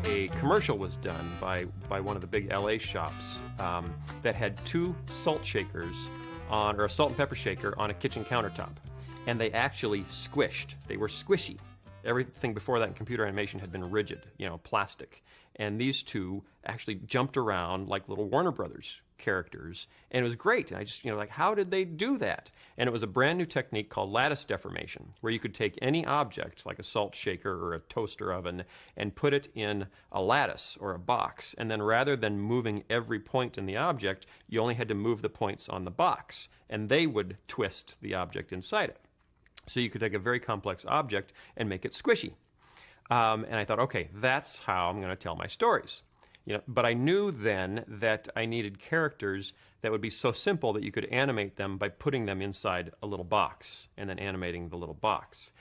A commercial was done by one of the big LA shops that had two salt shakers or a salt and pepper shaker on a kitchen countertop. And they actually squished. They were squishy. Everything before that in computer animation had been rigid, plastic. And these two actually jumped around like little Warner Brothers characters. And it was great. And I just, how did they do that? And it was a brand new technique called lattice deformation, where you could take any object, like a salt shaker or a toaster oven, and put it in a lattice or a box. And then rather than moving every point in the object, you only had to move the points on the box. And they would twist the object inside it. So you could take a very complex object and make it squishy. And I thought, okay, that's how I'm going to tell my stories. But I knew then that I needed characters that would be so simple that you could animate them by putting them inside a little box and then animating the little box.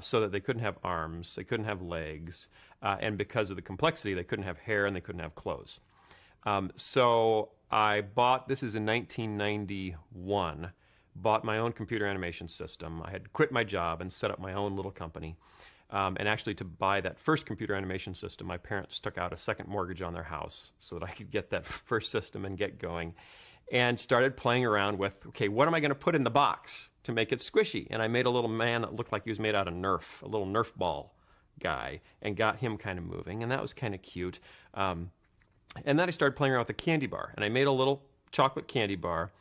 So that they couldn't have arms, they couldn't have legs, and because of the complexity, they couldn't have hair and they couldn't have clothes. So I bought, this is in 1991, bought my own computer animation system. I had quit my job and set up my own little company. And actually, to buy that first computer animation system, my parents took out a second mortgage on their house so that I could get that first system and get going. And started playing around with, okay, what am I going to put in the box to make it squishy? And I made a little man that looked like he was made out of Nerf, a little Nerf ball guy, and got him kind of moving. And that was kind of cute. And then I started playing around with the candy bar. And I made a little chocolate candy bar.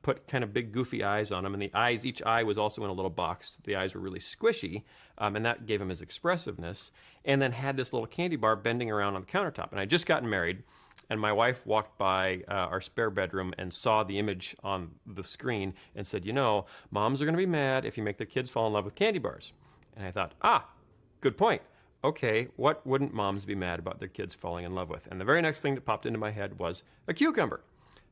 Put kind of big goofy eyes on him, and the eyes, each eye was also in a little box. The eyes were really squishy, and that gave him his expressiveness, and then had this little candy bar bending around on the countertop. And I'd just gotten married, and my wife walked by our spare bedroom and saw the image on the screen and said, moms are going to be mad if you make their kids fall in love with candy bars. And I thought, good point. Okay, what wouldn't moms be mad about their kids falling in love with? And the very next thing that popped into my head was a cucumber.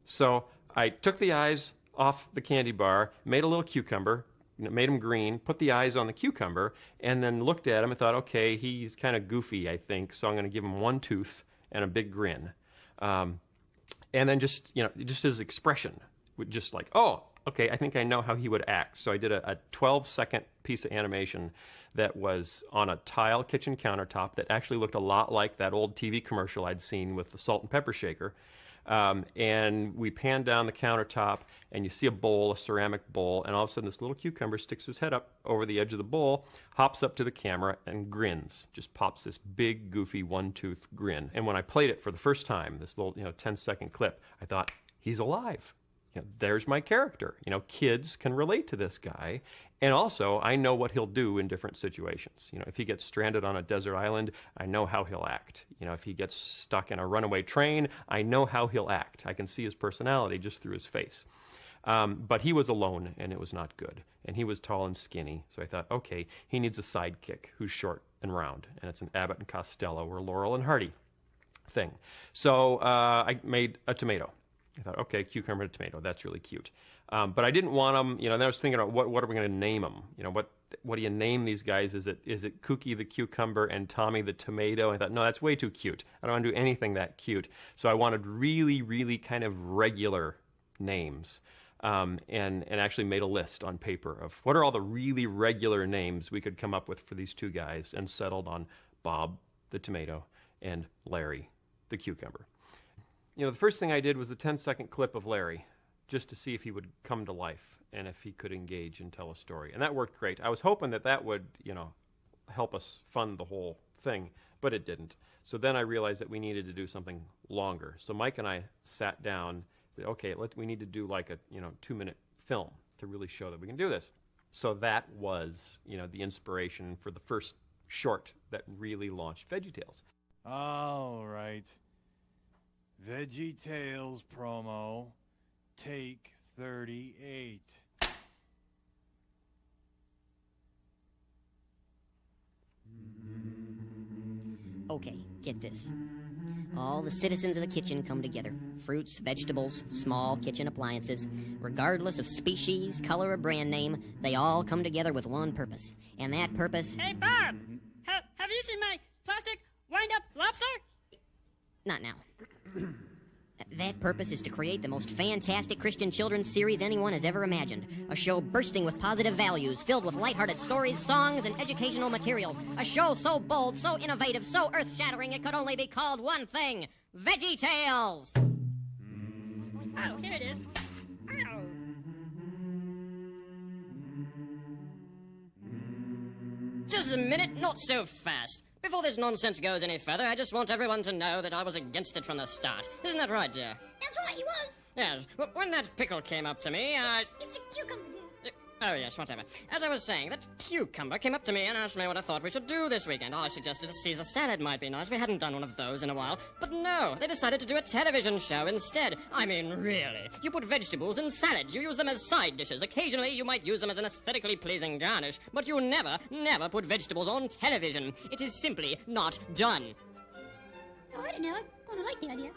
So I took the eyes off the candy bar, made a little cucumber, made him green, put the eyes on the cucumber, and then looked at him and thought, okay, he's kind of goofy, I think, so I'm going to give him one tooth and a big grin. And then just his expression, just like, oh, okay, I think I know how he would act. So I did a 12-second piece of animation that was on a tile kitchen countertop that actually looked a lot like that old TV commercial I'd seen with the salt and pepper shaker. And we pan down the countertop, and you see a bowl, a ceramic bowl, and all of a sudden this little cucumber sticks his head up over the edge of the bowl, hops up to the camera, and grins. Just pops this big, goofy, one-tooth grin. And when I played it for the first time, this little 10-second clip, I thought, he's alive. There's my character. Kids can relate to this guy. And also, I know what he'll do in different situations. If he gets stranded on a desert island, I know how he'll act. If he gets stuck in a runaway train, I know how he'll act. I can see his personality just through his face. But he was alone, and it was not good. And he was tall and skinny. So I thought, okay, he needs a sidekick who's short and round. And it's an Abbott and Costello or Laurel and Hardy thing. So I made a tomato. I thought, okay, cucumber and tomato, that's really cute. But I didn't want them, then I was thinking about what are we going to name them? What do you name these guys? Is it Kooky the cucumber and Tommy the tomato? I thought, no, that's way too cute. I don't want to do anything that cute. So I wanted really, really kind of regular names. And actually made a list on paper of what are all the really regular names we could come up with for these two guys, and settled on Bob the tomato and Larry the cucumber. The first thing I did was a 10-second clip of Larry, just to see if he would come to life and if he could engage and tell a story. And that worked great. I was hoping that would, help us fund the whole thing, but it didn't. So then I realized that we needed to do something longer. So Mike and I sat down and said, okay, we need to do like a 2-minute film to really show that we can do this. So that was, the inspiration for the first short that really launched VeggieTales. All right. VeggieTales promo, take 38. Okay, get this. All the citizens of the kitchen come together. Fruits, vegetables, small kitchen appliances. Regardless of species, color, or brand name, they all come together with one purpose. And that purpose... Hey, Bob! Have you seen my plastic wind-up lobster? Not now. That purpose is to create the most fantastic Christian children's series anyone has ever imagined. A show bursting with positive values, filled with lighthearted stories, songs, and educational materials. A show so bold, so innovative, so earth-shattering it could only be called one thing: VeggieTales! Oh, here it is. Oh. Just a minute, not so fast. Before this nonsense goes any further, I just want everyone to know that I was against it from the start. Isn't that right, dear? That's right, he was. Yes. When that Pickle came up to me, It's a cucumber, dear. Oh, yes, whatever. As I was saying, that Cucumber came up to me and asked me what I thought we should do this weekend. I suggested a Caesar salad might be nice. We hadn't done one of those in a while. But no, they decided to do a television show instead. I mean, really. You put vegetables in salads. You use them as side dishes. Occasionally, you might use them as an aesthetically pleasing garnish. But you never put vegetables on television. It is simply not done. Oh, I don't know. I kind of like the idea.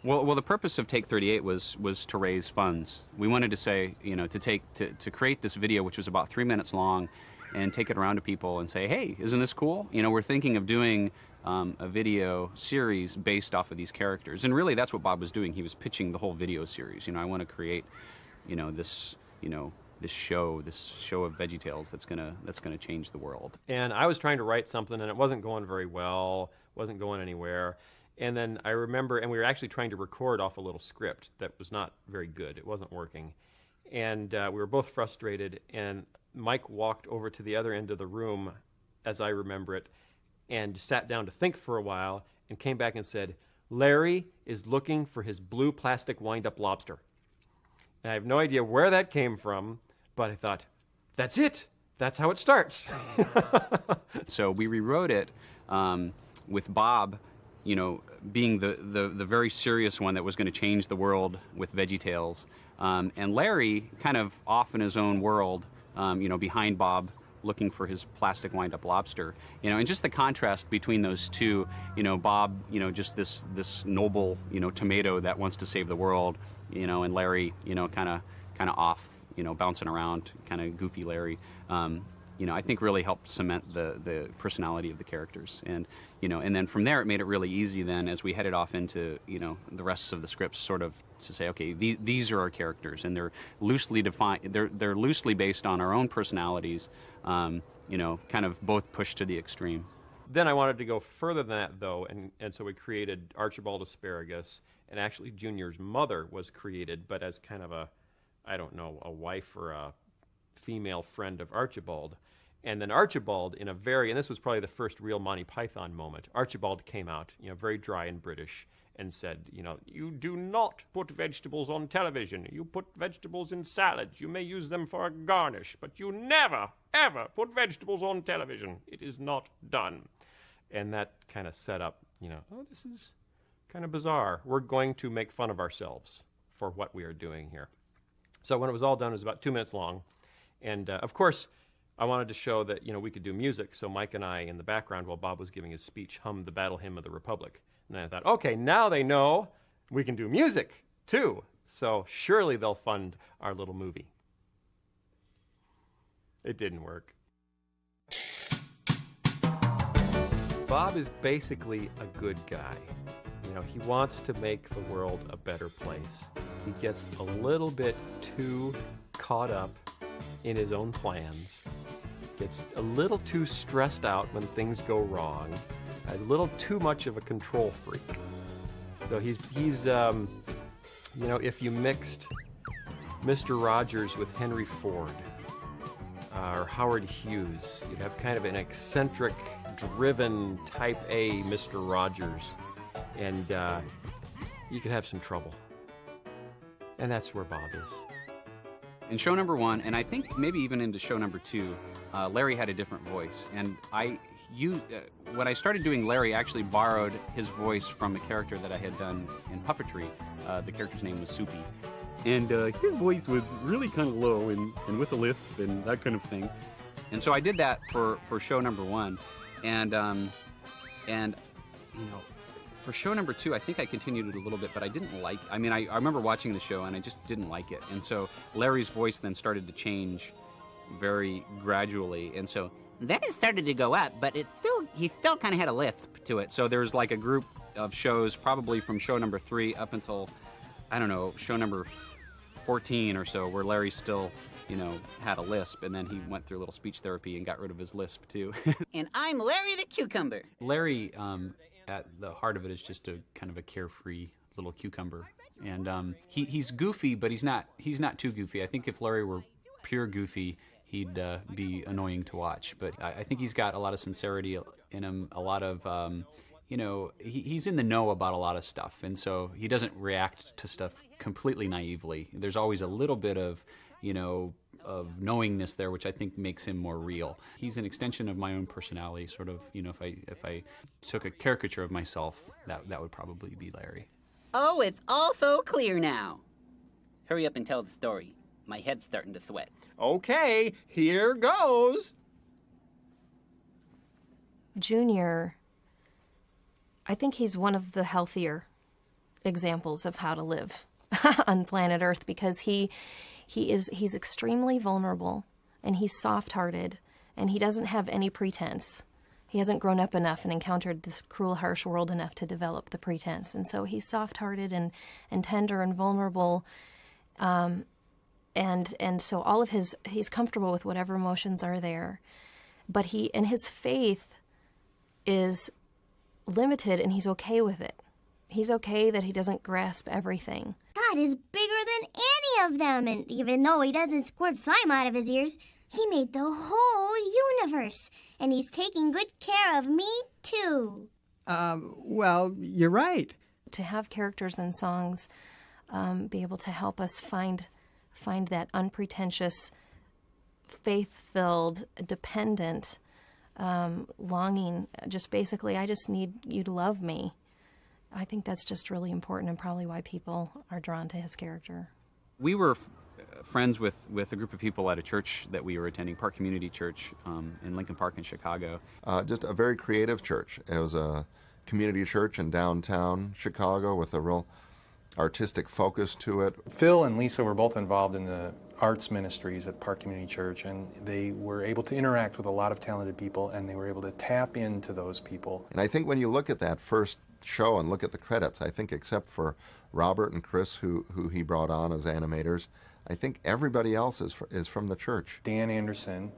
Well, the purpose of Take 38 was to raise funds. We wanted to say, to create this video, which was about 3 minutes long, and take it around to people and say, hey, isn't this cool? We're thinking of doing a video series based off of these characters. And really, that's what Bob was doing. He was pitching the whole video series. I want to create, this show of VeggieTales that's gonna change the world. And I was trying to write something, and it wasn't going very well, wasn't going anywhere. And then I remember, and we were actually trying to record off a little script that was not very good. It wasn't working. And we were both frustrated, and Mike walked over to the other end of the room, as I remember it, and sat down to think for a while, and came back and said, Larry is looking for his blue plastic wind-up lobster. And I have no idea where that came from, but I thought, that's it. That's how it starts. So we rewrote it with Bob, being the very serious one that was going to change the world with VeggieTales, and Larry kind of off in his own world, behind Bob, looking for his plastic wind-up lobster. And just the contrast between those two, Bob, just this noble, tomato that wants to save the world, and Larry, kind of off, bouncing around, kind of goofy Larry. I think really helped cement the personality of the characters. And then from there it made it really easy then as we headed off into, the rest of the scripts sort of to say, okay, these are our characters, and they're loosely defined, they're loosely based on our own personalities, kind of both pushed to the extreme. Then I wanted to go further than that, though, and so we created Archibald Asparagus, and actually Junior's mother was created, but as kind of a wife or a female friend of Archibald. And then Archibald, and this was probably the first real Monty Python moment, Archibald came out, very dry and British, and said, you do not put vegetables on television. You put vegetables in salads. You may use them for a garnish, but you never, ever put vegetables on television. It is not done. And that kind of set up, this is kind of bizarre. We're going to make fun of ourselves for what we are doing here. So when it was all done, it was about 2 minutes long. And, of course, I wanted to show that, we could do music. So Mike and I, in the background, while Bob was giving his speech, hummed the Battle Hymn of the Republic. And I thought, okay, now they know we can do music, too. So surely they'll fund our little movie. It didn't work. Bob is basically a good guy. He wants to make the world a better place. He gets a little bit too caught up in his own plans, gets a little too stressed out when things go wrong, a little too much of a control freak. So he's if you mixed Mr. Rogers with Henry Ford or Howard Hughes, you'd have kind of an eccentric, driven, type A Mr. Rogers, and you could have some trouble. And that's where Bob is. In show number 1, and I think maybe even into show number 2, Larry had a different voice. And when I started doing Larry, I actually borrowed his voice from a character that I had done in puppetry. The character's name was Soupy. And his voice was really kind of low and with a lisp and that kind of thing. And so I did that for show number 1. And for show number 2, I think I continued it a little bit, but I didn't like it. I remember watching the show, and I just didn't like it. And so Larry's voice then started to change very gradually. And so Then it started to go up, but he still kind of had a lisp to it. So there's like a group of shows, probably from show number 3 up until, I don't know, show number 14 or so, where Larry still, had a lisp, and then he went through a little speech therapy and got rid of his lisp too. And I'm Larry the Cucumber. Larry, at the heart of it, is just a kind of a carefree little cucumber, and he's goofy, but he's not too goofy. I think if Larry were pure goofy, he'd be annoying to watch. But I think he's got a lot of sincerity in him, a lot of, he's in the know about a lot of stuff, and so he doesn't react to stuff completely naively. There's always a little bit of, of knowingness there, which I think makes him more real. He's an extension of my own personality, sort of. If I took a caricature of myself, that would probably be Larry. Oh, it's all so clear now. Hurry up and tell the story. My head's starting to sweat. Okay, here goes. Junior, I think he's one of the healthier examples of how to live on planet Earth, because he's extremely vulnerable, and he's soft-hearted, and he doesn't have any pretense. He hasn't grown up enough and encountered this cruel, harsh world enough to develop the pretense. And so he's soft-hearted and tender and vulnerable. And so all of he's comfortable with whatever emotions are there. But his faith is limited, and he's okay with it. He's okay that he doesn't grasp everything. God is bigger than any of them, and even though he doesn't squirt slime out of his ears, he made the whole universe, and he's taking good care of me, too. Well, you're right. To have characters and songs be able to help us find that unpretentious, faith-filled, dependent longing, just basically, I just need you to love me. I think that's just really important, and probably why people are drawn to his character. We were friends with a group of people at a church that we were attending, Park Community Church in Lincoln Park in Chicago. Just a very creative church. It was a community church in downtown Chicago with a real artistic focus to it. Phil and Lisa were both involved in the arts ministries at Park Community Church, and they were able to interact with a lot of talented people, and they were able to tap into those people. And I think when you look at that first show and look at the credits, I think except for Robert and Chris, who he brought on as animators, I think everybody else is from the church. Dan Anderson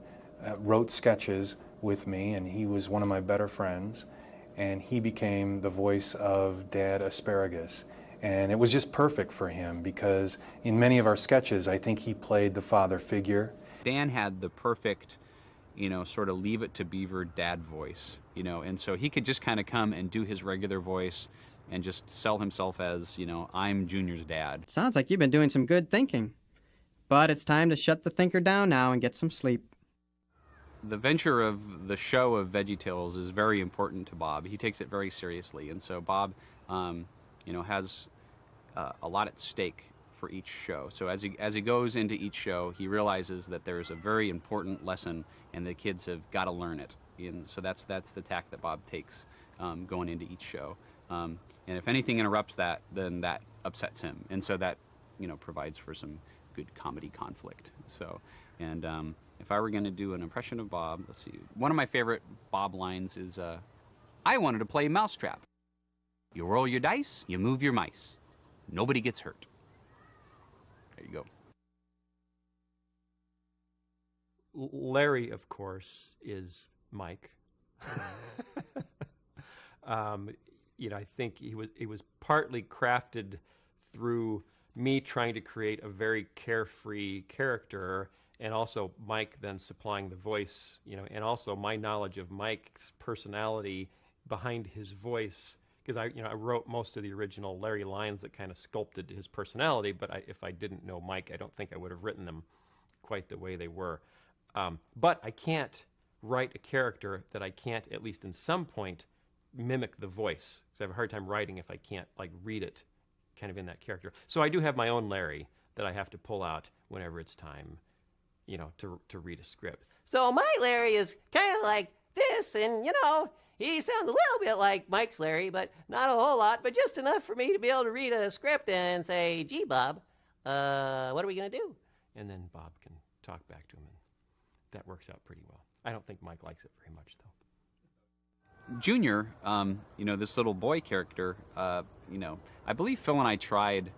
wrote sketches with me, and he was one of my better friends, and he became the voice of Dad Asparagus. And it was just perfect for him, because in many of our sketches, I think he played the father figure. Dan had the perfect, sort of leave it to Beaver dad voice, and so he could just kind of come and do his regular voice and just sell himself as, I'm Junior's dad. Sounds like you've been doing some good thinking. But it's time to shut the thinker down now and get some sleep. The venture of the show of VeggieTales is very important to Bob. He takes it very seriously, and so Bob, has a lot at stake for each show. So as he goes into each show, he realizes that there's a very important lesson, and the kids have got to learn it. And so that's the tack that Bob takes going into each show. And if anything interrupts that, then that upsets him, and so that provides for some good comedy conflict. So, and if I were going to do an impression of Bob, let's see. One of my favorite Bob lines is, I wanted to play Mousetrap. You roll your dice, you move your mice. Nobody gets hurt. There you go. Larry, of course, is Mike. I think it was partly crafted through me trying to create a very carefree character, and also Mike then supplying the voice, and also my knowledge of Mike's personality behind his voice, because I wrote most of the original Larry lines that kind of sculpted his personality, but if I didn't know Mike, I don't think I would have written them quite the way they were. But I can't write a character that I can't, at least in some point, mimic the voice, because I have a hard time writing if I can't read it kind of in that character. So I do have my own Larry that I have to pull out whenever it's time, to read a script. So my Larry is kind of like this, and he sounds a little bit like Mike's Larry, but not a whole lot, but just enough for me to be able to read a script and say, gee, Bob, what are we going to do? And then Bob can talk back to him that works out pretty well. I don't think Mike likes it very much, though. Junior, this little boy character, I believe Phil and I tried,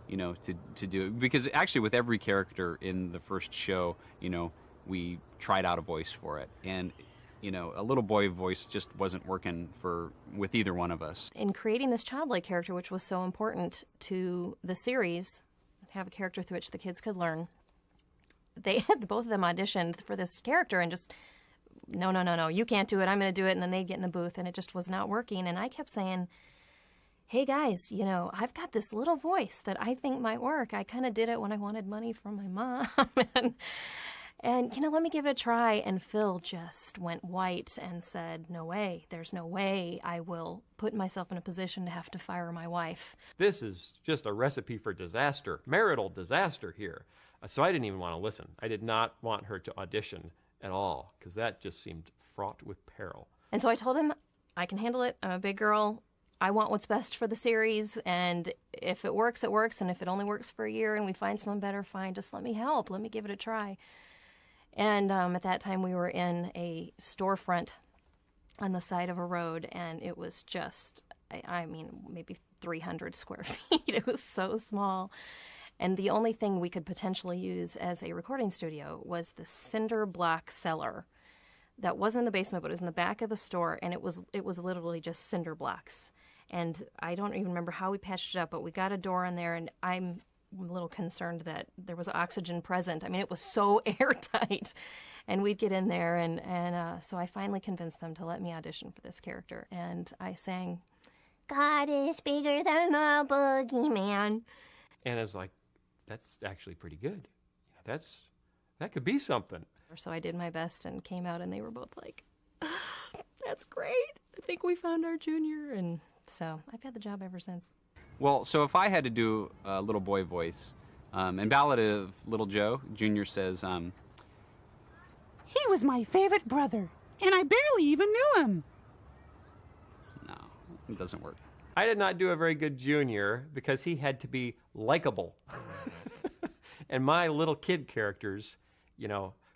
to do it, because actually with every character in the first show, we tried out a voice for it. And, a little boy voice just wasn't working with either one of us. In creating this childlike character, which was so important to the series, have a character through which the kids could learn, they had both of them auditioned for this character and just, no, you can't do it, I'm going to do it. And then they'd get in the booth and it just was not working. And I kept saying, hey guys, I've got this little voice that I think might work. I kind of did it when I wanted money from my mom. and let me give it a try. And Phil just went white and said, no way, there's no way I will put myself in a position to have to fire my wife. This is just a recipe for disaster, marital disaster here. So I didn't even want to listen. I did not want her to audition at all, because that just seemed fraught with peril. And so I told him, I can handle it. I'm a big girl. I want what's best for the series, and if it works, it works, and if it only works for a year and we find someone better, fine, just let me help. Let me give it a try. And at that time, we were in a storefront on the side of a road, and it was just, maybe 300 square feet. It was so small. And the only thing we could potentially use as a recording studio was the cinder block cellar that wasn't in the basement, but it was in the back of the store, and it was literally just cinder blocks. And I don't even remember how we patched it up, but we got a door in there, and I'm a little concerned that there was oxygen present. I mean, it was so airtight. And we'd get in there, and so I finally convinced them to let me audition for this character. And I sang, God is bigger than the boogeyman. And I was like, that's actually pretty good. That could be something. So I did my best and came out, and they were both like, that's great. I think we found our Junior. And so I've had the job ever since. Well, so if I had to do a little boy voice, in Ballad of Little Joe, Junior says, he was my favorite brother, and I barely even knew him. No, it doesn't work. I did not do a very good Junior because he had to be likable. And my little kid characters,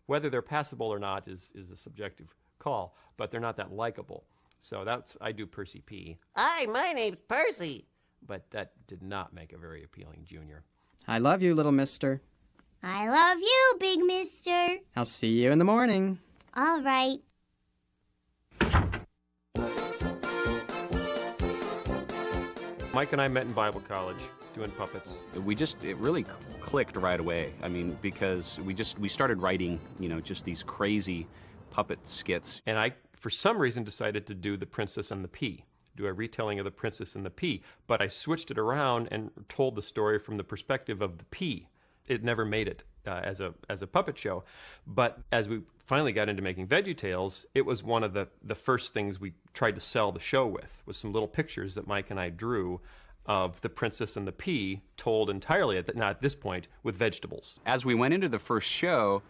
whether they're passable or not is a subjective call, but they're not that likable. So I do Percy P. Hi, my name's Percy. But that did not make a very appealing Junior. I love you, little mister. I love you, big mister. I'll see you in the morning. All right. Mike and I met in Bible college doing puppets. It really clicked right away. I mean, because we started writing, just these crazy puppet skits. And I, for some reason, decided to do The Princess and the Pea, do a retelling of The Princess and the Pea. But I switched it around and told the story from the perspective of the pea. It never made it as a puppet show. But as we finally got into making VeggieTales, it was one of the first things we tried to sell the show with, was some little pictures that Mike and I drew of The Princess and the Pea, told entirely, at this point, with vegetables. As we went into the first show,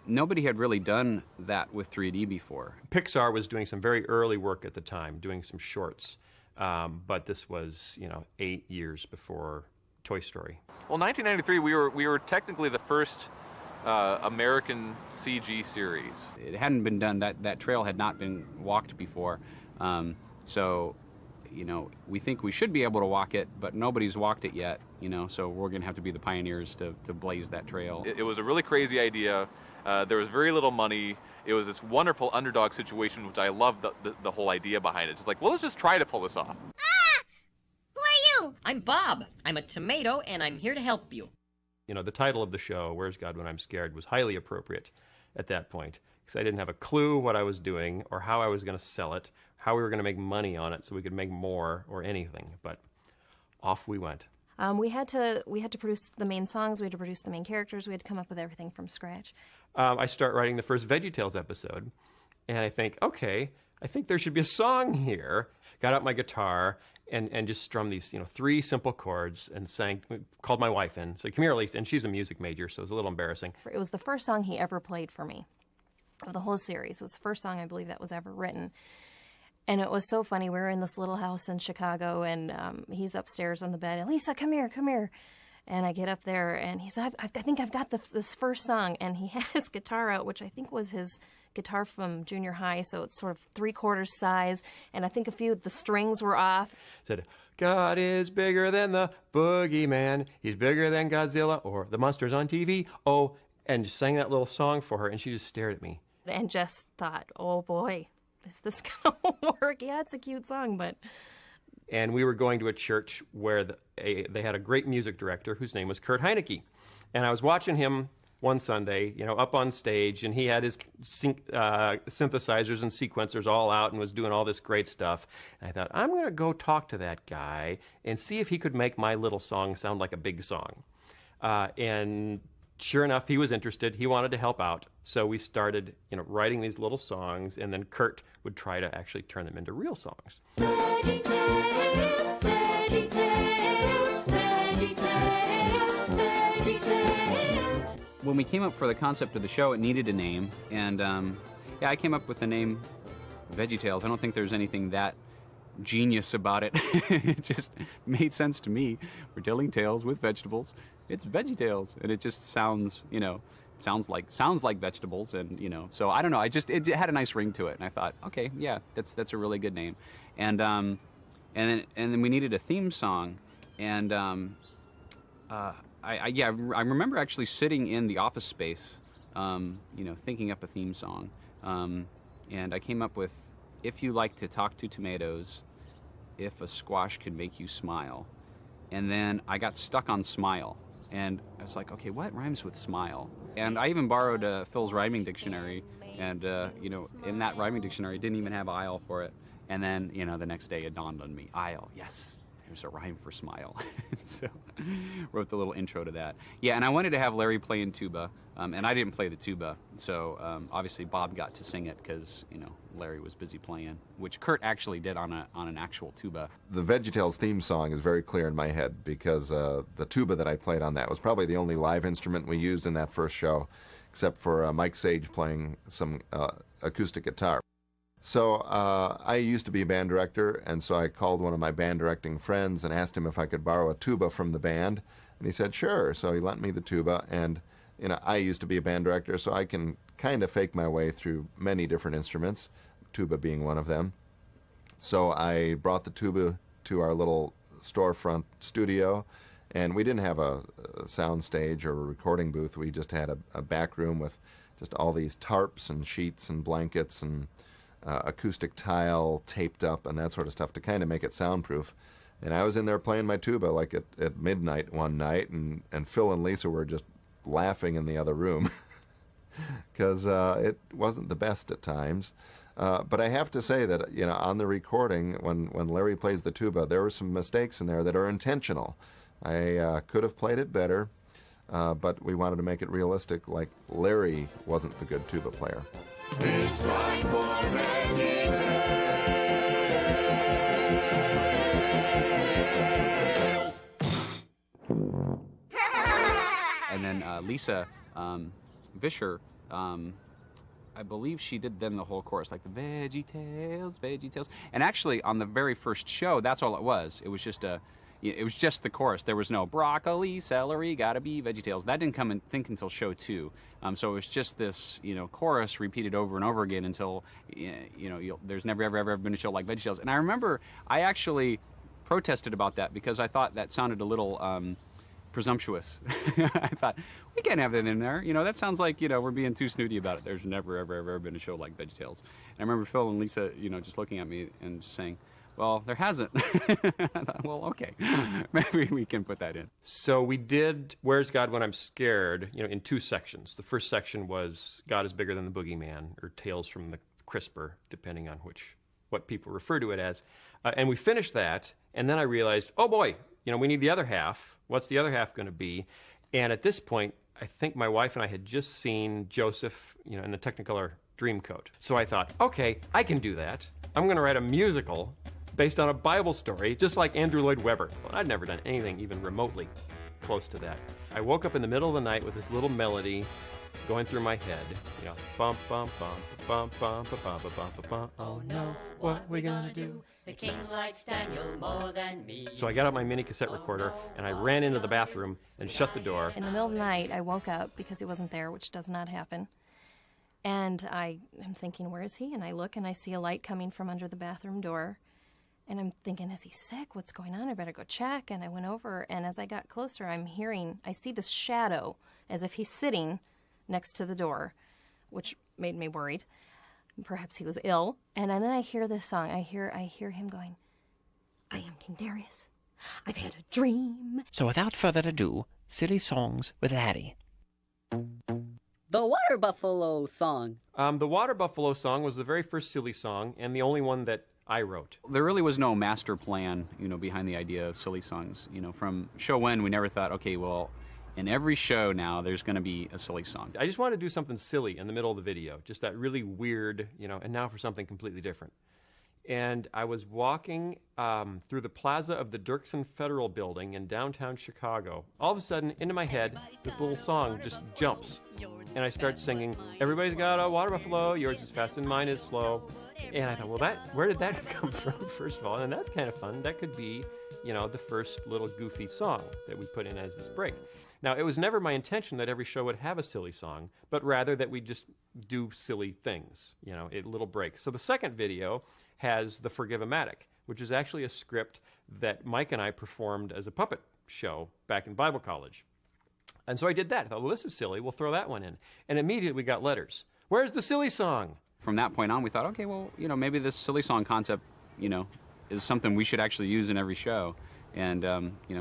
nobody had really done that with 3D before. Pixar was doing some very early work at the time, doing some shorts. But this was, 8 years before Toy Story. Well, 1993, we were technically the first American CG series. It hadn't been done. That trail had not been walked before. So, we think we should be able to walk it, but nobody's walked it yet, so we're going to have to be the pioneers to blaze that trail. It was a really crazy idea. There was very little money. It was this wonderful underdog situation, which I loved the whole idea behind it. Just like, well, let's just try to pull this off. Who are you? I'm Bob. I'm a tomato, and I'm here to help you. The title of the show, Where's God When I'm Scared, was highly appropriate at that point, because I didn't have a clue what I was doing or how I was going to sell it, how we were going to make money on it so we could make more or anything. But off we went. We had to produce the main songs. We had to produce the main characters. We had to come up with everything from scratch. I start writing the first VeggieTales episode, and I think, okay, I think there should be a song here. Got out my guitar and just strummed these, 3 simple chords and sang. Called my wife in, said, "Come here, at least." And she's a music major, so it was a little embarrassing. It was the first song he ever played for me of the whole series. It was the first song I believe that was ever written. And it was so funny. We were in this little house in Chicago, and he's upstairs on the bed. "Lisa, come here, come here." And I get up there, and he said, I think I've got this first song. And he had his guitar out, which I think was his guitar from junior high, so it's sort of 3/4 size. And I think a few of the strings were off. Said, God is bigger than the boogeyman. He's bigger than Godzilla or the monsters on TV. Oh, and just sang that little song for her, and she just stared at me. And just thought, oh boy, is this going to work? Yeah, it's a cute song, but... And we were going to a church where they had a great music director whose name was Kurt Heinecke. And I was watching him one Sunday, up on stage, and he had his synthesizers and sequencers all out and was doing all this great stuff. And I thought, I'm going to go talk to that guy and see if he could make my little song sound like a big song. And sure enough, he was interested. He wanted to help out. So we started, writing these little songs, and then Kurt would try to actually turn them into real songs. VeggieTales, VeggieTales, VeggieTales, VeggieTales. When we came up for the concept of the show, it needed a name, and I came up with the name VeggieTales. I don't think there's anything that genius about it. It just made sense to me. We're telling tales with vegetables. It's VeggieTales, and it just sounds like vegetables, and so I don't know. It had a nice ring to it, and I thought, okay, yeah, that's a really good name, and then we needed a theme song, and I remember actually sitting in the office space, thinking up a theme song, and I came up with, if you like to talk to tomatoes, if a squash can make you smile, and then I got stuck on smile. And I was like, okay, what rhymes with smile? And I even borrowed Phil's rhyming dictionary, and in that rhyming dictionary, it didn't even have aisle for it. And then, the next day it dawned on me, aisle, yes, there's a rhyme for smile. So wrote the little intro to that. Yeah, and I wanted to have Larry playing tuba, and I didn't play the tuba. So obviously Bob got to sing it because, Larry was busy playing, which Kurt actually did on an actual tuba. The VeggieTales theme song is very clear in my head because the tuba that I played on that was probably the only live instrument we used in that first show, except for Mike Sage playing some acoustic guitar. So I used to be a band director, and so I called one of my band directing friends and asked him if I could borrow a tuba from the band, and he said sure. So he lent me the tuba, and I used to be a band director, so I can kind of fake my way through many different instruments, tuba being one of them. So I brought the tuba to our little storefront studio, and we didn't have a sound stage or a recording booth. We just had a back room with just all these tarps and sheets and blankets and acoustic tile taped up and that sort of stuff to kind of make it soundproof. And I was in there playing my tuba like at midnight one night, and Phil and Lisa were just laughing in the other room because it wasn't the best at times. But I have to say that, on the recording, when Larry plays the tuba, there were some mistakes in there that are intentional. I could have played it better, but we wanted to make it realistic, like Larry wasn't the good tuba player. It's time for VeggieTales. And then Lisa Vischer, I believe she did then the whole chorus, like the VeggieTales, VeggieTales. And actually, on the very first show, that's all it was. It was just the chorus. There was no broccoli, celery, gotta be VeggieTales. That didn't come in, think, until show 2. So it was just this, chorus repeated over and over again until, there's never, ever been a show like VeggieTales. And I remember I actually protested about that because I thought that sounded a little presumptuous. I thought, we can't have that in there. That sounds like, we're being too snooty about it. There's never, ever been a show like VeggieTales. And I remember Phil and Lisa, just looking at me and just saying, well, there hasn't. I thought, well, okay, maybe we can put that in. So we did Where's God When I'm Scared, in 2 sections. The first section was God is Bigger Than the Boogeyman, or Tales from the Crisper, depending on what people refer to it as. And we finished that, and then I realized, oh boy, we need the other half. What's the other half going to be? And at this point, I think my wife and I had just seen Joseph, in the Technicolor Dreamcoat. So I thought, okay, I can do that. I'm going to write a musical based on a Bible story, just like Andrew Lloyd Webber. Well, I'd never done anything even remotely close to that. I woke up in the middle of the night with this little melody, going through my head, you know, bump, bump, bump, bump, bump, bump, bump, bump, bump. Oh no, what we gonna do? The king likes Daniel more than me. So I got out my mini cassette recorder and I ran into the bathroom and shut the door. In the middle of the night, I woke up because he wasn't there, which does not happen. And I am thinking, where is he? And I look and I see a light coming from under the bathroom door. And I'm thinking, is he sick? What's going on? I better go check. And I went over, and as I got closer, I see this shadow as if he's sitting next to the door, which made me worried. Perhaps he was ill. And then I hear this song. I hear him going, I am King Darius. I've had a dream. So without further ado, silly songs with Laddie. The Water Buffalo song. The Water Buffalo song was the very first silly song and the only one that I wrote. There really was no master plan, behind the idea of silly songs. From show one, we never thought, okay, well, in every show now, there's going to be a silly song. I just wanted to do something silly in the middle of the video, just that really weird, and now for something completely different. And I was walking through the plaza of the Dirksen Federal Building in downtown Chicago. All of a sudden, into my head, this little song just jumps. And I start singing, everybody's got a water buffalo, yours is fast and mine is slow. And I thought, well, where did that come from, first of all? And that's kind of fun. That could be, the first little goofy song that we put in as this break. Now, it was never my intention that every show would have a silly song, but rather that we just do silly things, little breaks. So the second video has The Forgive-O-Matic, which is actually a script that Mike and I performed as a puppet show back in Bible college. And so I did that. I thought, well, this is silly. We'll throw that one in. And immediately we got letters. Where's the silly song? From that point on, we thought, okay, well, maybe this silly song concept, is something we should actually use in every show. And,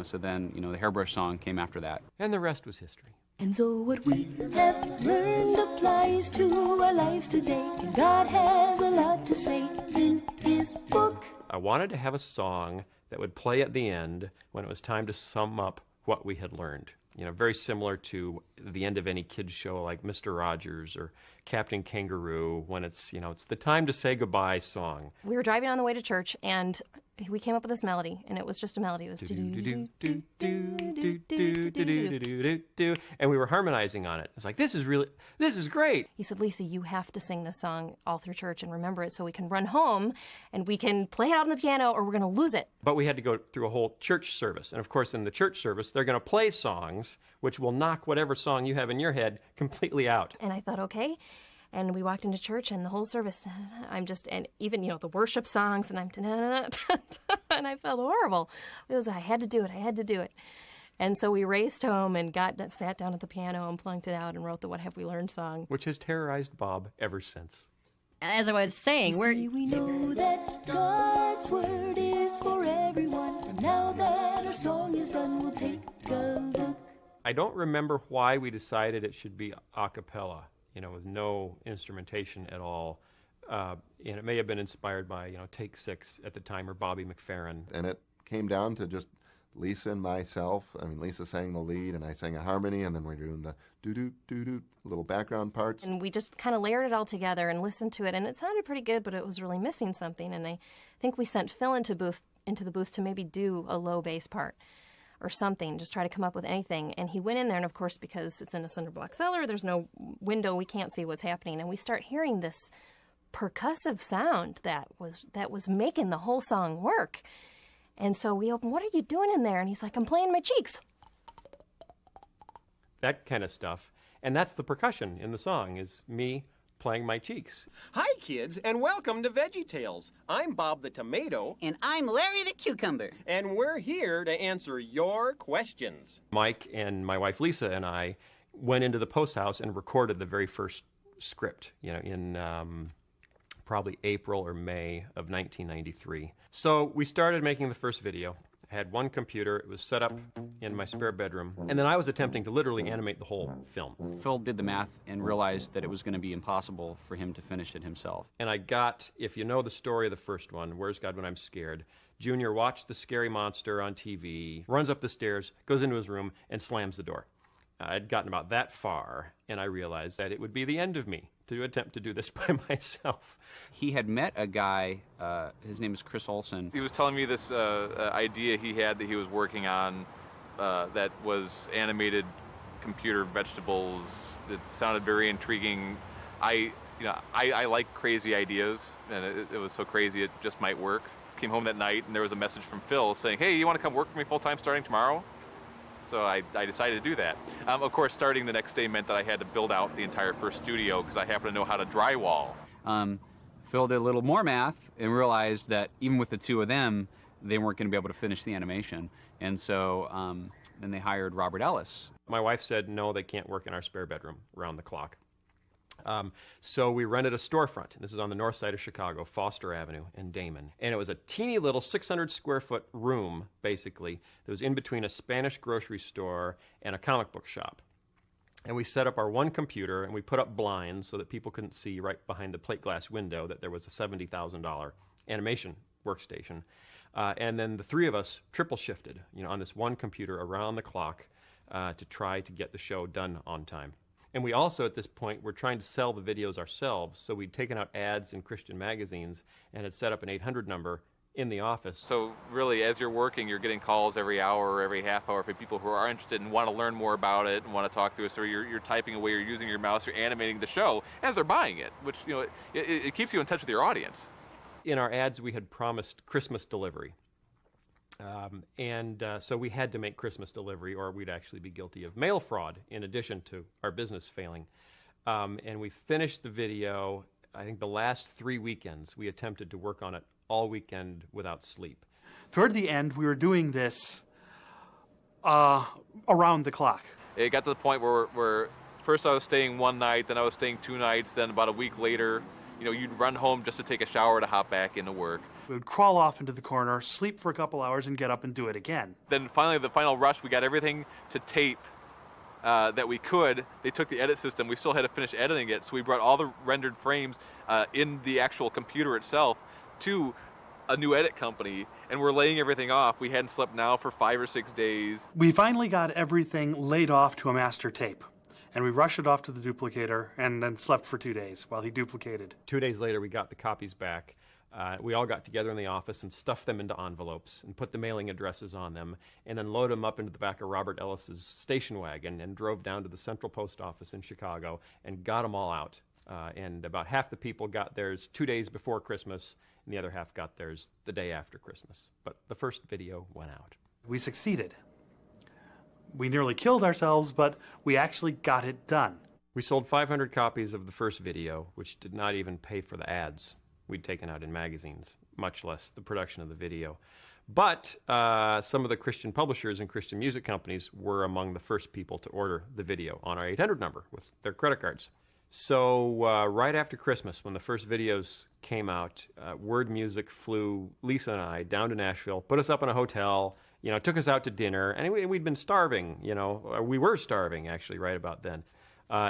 so then, the hairbrush song came after that. And the rest was history. And so what we have learned applies to our lives today. And God has a lot to say in his book. I wanted to have a song that would play at the end when it was time to sum up what we had learned. Very similar to the end of any kid's show like Mr. Rogers or Captain Kangaroo, when it's, it's the time to say goodbye song. We were driving on the way to church, and we came up with this melody, and it was just a melody. It was do-do-do-do-do-do-do-do-do-do-do, and we were harmonizing on it. It was like, this is great. He said, Lisa, you have to sing this song all through church and remember it so we can run home and we can play it out on the piano or we're going to lose it. But we had to go through a whole church service. And of course, in the church service, they're going to play songs which will knock whatever song you have in your head completely out. And I thought, okay. And we walked into church, and the whole service, and even, the worship songs, and and I felt horrible. I had to do it. And so we raced home and sat down at the piano and plunked it out and wrote the What Have We Learned song. Which has terrorized Bob ever since. As I was saying, we know that God's word is for everyone. And now that our song is done, we'll take a look. I don't remember why we decided it should be a cappella. With no instrumentation at all. And it may have been inspired by, Take Six at the time, or Bobby McFerrin. And it came down to just Lisa and myself. Lisa sang the lead, and I sang a harmony, and then we're doing the do-do-do-do little background parts. And we just kind of layered it all together and listened to it, and it sounded pretty good, but it was really missing something. And I think we sent Phil into the booth to maybe do a low bass part or something, just try to come up with anything. And he went in there, and of course, because it's in a cinder block cellar, there's no window, we can't see what's happening. And we start hearing this percussive sound that was making the whole song work. And so we open, what are you doing in there? And he's like, I'm playing my cheeks. That kind of stuff. And that's the percussion in the song, is me playing my cheeks. Hi, kids, and welcome to VeggieTales. I'm Bob the Tomato. And I'm Larry the Cucumber. And we're here to answer your questions. Mike and my wife Lisa and I went into the post house and recorded the very first script, in probably April or May of 1993. So we started making the first video. I had one computer. It was set up in my spare bedroom. And then I was attempting to literally animate the whole film. Phil did the math and realized that it was going to be impossible for him to finish it himself. And I got, if you know the story of the first one, Where's God When I'm Scared, Junior watched the scary monster on TV, runs up the stairs, goes into his room, and slams the door. I'd gotten about that far, and I realized that it would be the end of me to attempt to do this by myself. He had met a guy, his name is Chris Olson. He was telling me this idea he had that he was working on that was animated computer vegetables. It sounded very intriguing. I like crazy ideas, and it was so crazy it just might work. Came home that night, and there was a message from Phil saying, "Hey, you want to come work for me full-time starting tomorrow?" So I decided to do that. Of course, starting the next day meant that I had to build out the entire first studio because I happen to know how to drywall. Phil did a little more math and realized that even with the two of them, they weren't going to be able to finish the animation. And so then they hired Robert Ellis. My wife said, no, they can't work in our spare bedroom around the clock. So we rented a storefront. This is on the north side of Chicago, Foster Avenue in Damon. And it was a teeny little 600 square foot room, basically, that was in between a Spanish grocery store and a comic book shop. And we set up our one computer, and we put up blinds so that people couldn't see right behind the plate glass window that there was a $70,000 animation workstation. And then the three of us triple shifted, on this one computer around the clock to try to get the show done on time. And we also, at this point, were trying to sell the videos ourselves. So we'd taken out ads in Christian magazines and had set up an 800 number in the office. So really, as you're working, you're getting calls every hour or every half hour from people who are interested and want to learn more about it and want to talk to us. Or you're typing away, you're using your mouse, you're animating the show as they're buying it, which it keeps you in touch with your audience. In our ads, we had promised Christmas delivery. So we had to make Christmas delivery or we'd actually be guilty of mail fraud in addition to our business failing. And we finished the video, I think the last 3 weekends, we attempted to work on it all weekend without sleep. Toward the end, we were doing this around the clock. It got to the point where first I was staying one night, then I was staying 2 nights, then about a week later, you'd run home just to take a shower to hop back into work. We would crawl off into the corner, sleep for a couple hours, and get up and do it again. Then finally, the final rush, we got everything to tape that we could. They took the edit system. We still had to finish editing it, so we brought all the rendered frames in the actual computer itself to a new edit company, and we're laying everything off. We hadn't slept now for 5 or 6 days. We finally got everything laid off to a master tape, and we rushed it off to the duplicator and then slept for 2 days while he duplicated. 2 days later, we got the copies back. We all got together in the office and stuffed them into envelopes and put the mailing addresses on them and then loaded them up into the back of Robert Ellis's station wagon and drove down to the Central Post Office in Chicago and got them all out. And about half the people got theirs 2 days before Christmas and the other half got theirs the day after Christmas. But the first video went out. We succeeded. We nearly killed ourselves, but we actually got it done. We sold 500 copies of the first video, which did not even pay for the ads we'd taken out in magazines, much less the production of the video. But some of the Christian publishers and Christian music companies were among the first people to order the video on our 800 number with their credit cards. So right after Christmas, when the first videos came out, Word Music flew Lisa and I down to Nashville, put us up in a hotel, took us out to dinner, and we'd been starving, we were starving actually right about then.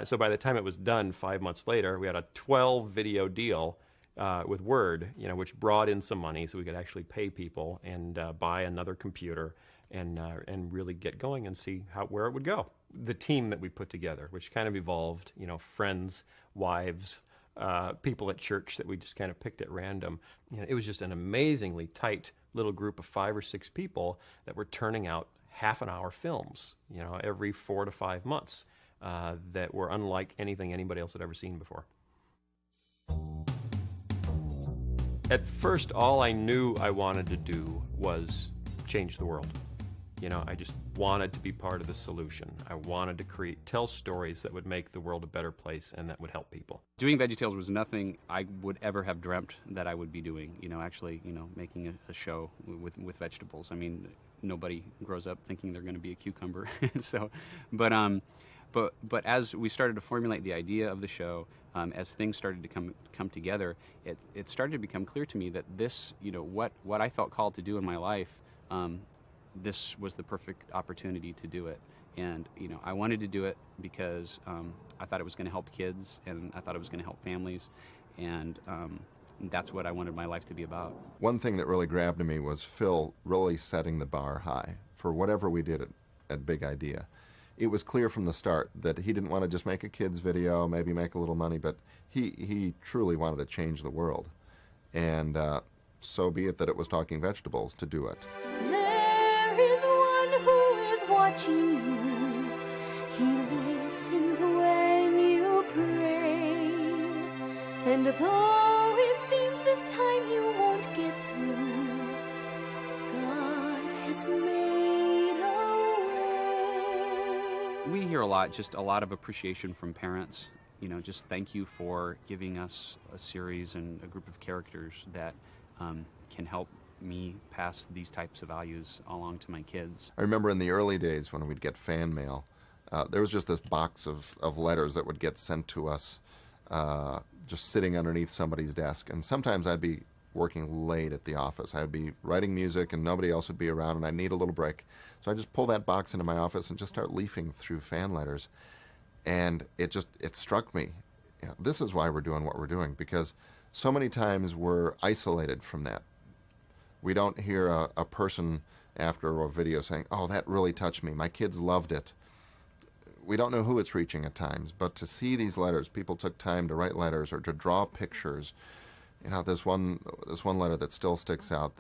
So by the time it was done 5 months later, we had a 12-video deal with Word, which brought in some money so we could actually pay people and buy another computer and really get going and see where it would go. The team that we put together, which kind of evolved, friends, wives, people at church that we just kind of picked at random. It was just an amazingly tight little group of 5 or 6 people that were turning out half-an-hour films, every 4 to 5 months that were unlike anything anybody else had ever seen before. At first, all I knew I wanted to do was change the world. I just wanted to be part of the solution. I wanted to tell stories that would make the world a better place and that would help people. Doing VeggieTales was nothing I would ever have dreamt that I would be doing. Making a show with vegetables. I mean, nobody grows up thinking they're going to be a cucumber. But as we started to formulate the idea of the show, as things started to come together, it started to become clear to me that this, what I felt called to do in my life, this was the perfect opportunity to do it. And, I wanted to do it because I thought it was going to help kids, and I thought it was going to help families, and that's what I wanted my life to be about. One thing that really grabbed me was Phil really setting the bar high for whatever we did at Big Idea. It was clear from the start that he didn't want to just make a kid's video, maybe make a little money, but he truly wanted to change the world. And so be it that it was Talking Vegetables to do it. There is one who is watching you. He listens when you pray. And though it seems this time you won't get through, God has made a way. We hear a lot of appreciation from parents. You know, just thank you for giving us a series and a group of characters that can help me pass these types of values along to my kids. I remember in the early days when we'd get fan mail, there was just this box of letters that would get sent to us just sitting underneath somebody's desk. And sometimes I'd be working late at the office. I'd be writing music and nobody else would be around and I'd need a little break. So I just pull that box into my office and just start leafing through fan letters. And it struck me, you know, this is why we're doing what we're doing, because so many times we're isolated from that. We don't hear a person after a video saying, oh, that really touched me. My kids loved it. We don't know who it's reaching at times, but to see these letters, people took time to write letters or to draw pictures. You know, this one letter that still sticks out.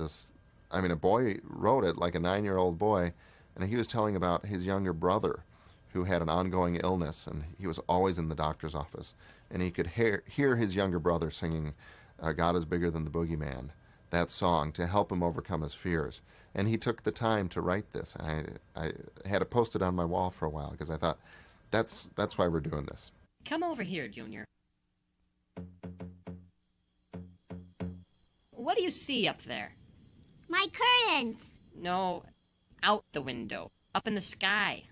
A boy wrote it, like a 9-year-old boy, and he was telling about his younger brother who had an ongoing illness, and he was always in the doctor's office. And he could hear his younger brother singing, God is Bigger Than the Boogeyman, that song, to help him overcome his fears. And he took the time to write this. I had it posted on my wall for a while because I thought, that's why we're doing this. Come over here, Junior. What do you see up there? My curtains. No, out the window, up in the sky.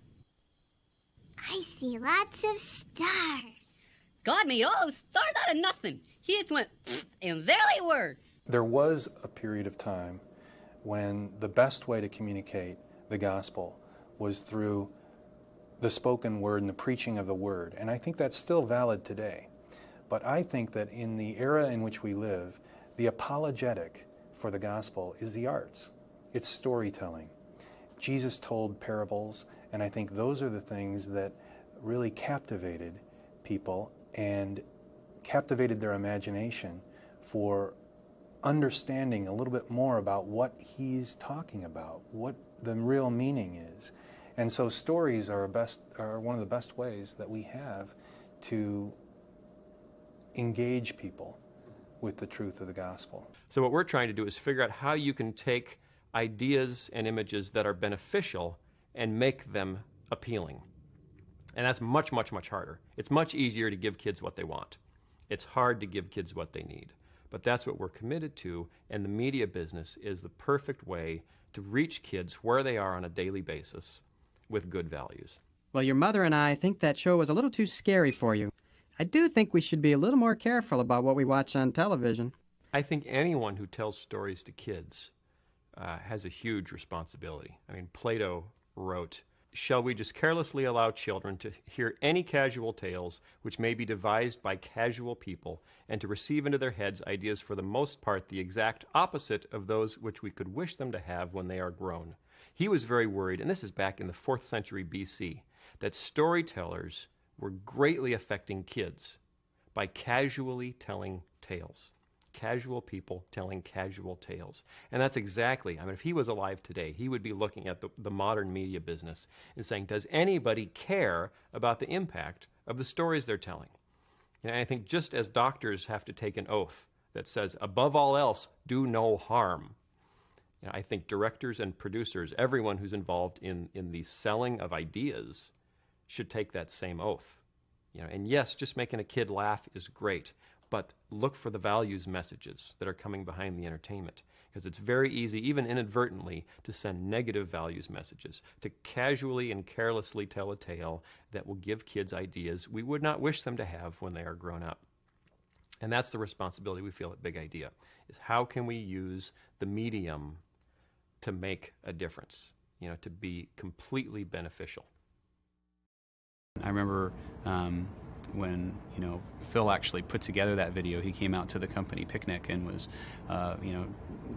I see lots of stars. God made all those stars out of nothing. He just went, and there they were. There was a period of time when the best way to communicate the gospel was through the spoken word and the preaching of the word. And I think that's still valid today. But I think that in the era in which we live, the apologetic for the gospel is the arts. It's storytelling. Jesus told parables, and I think those are the things that really captivated people and captivated their imagination for understanding a little bit more about what he's talking about, what the real meaning is. And so stories are one of the best ways that we have to engage people with the truth of the gospel. So what we're trying to do is figure out how you can take ideas and images that are beneficial and make them appealing. And that's much, much, much harder. It's much easier to give kids what they want. It's hard to give kids what they need. But that's what we're committed to, and the media business is the perfect way to reach kids where they are on a daily basis with good values. Well, your mother and I think that show was a little too scary for you. I do think we should be a little more careful about what we watch on television. I think anyone who tells stories to kids has a huge responsibility. I mean, Plato wrote, "Shall we just carelessly allow children to hear any casual tales which may be devised by casual people, and to receive into their heads ideas for the most part the exact opposite of those which we could wish them to have when they are grown?" He was very worried, and this is back in the 4th century BC, that storytellers were greatly affecting kids by casually telling tales. Casual people telling casual tales. And that's exactly, if he was alive today, he would be looking at the modern media business and saying, does anybody care about the impact of the stories they're telling? And I think just as doctors have to take an oath that says, above all else, do no harm, I think directors and producers, everyone who's involved in the selling of ideas, should take that same oath. And yes, just making a kid laugh is great, but look for the values messages that are coming behind the entertainment, because it's very easy, even inadvertently, to send negative values messages, to casually and carelessly tell a tale that will give kids ideas we would not wish them to have when they are grown up. And that's the responsibility we feel at Big Idea, is how can we use the medium to make a difference, to be completely beneficial. I remember when Phil actually put together that video. He came out to the company picnic and was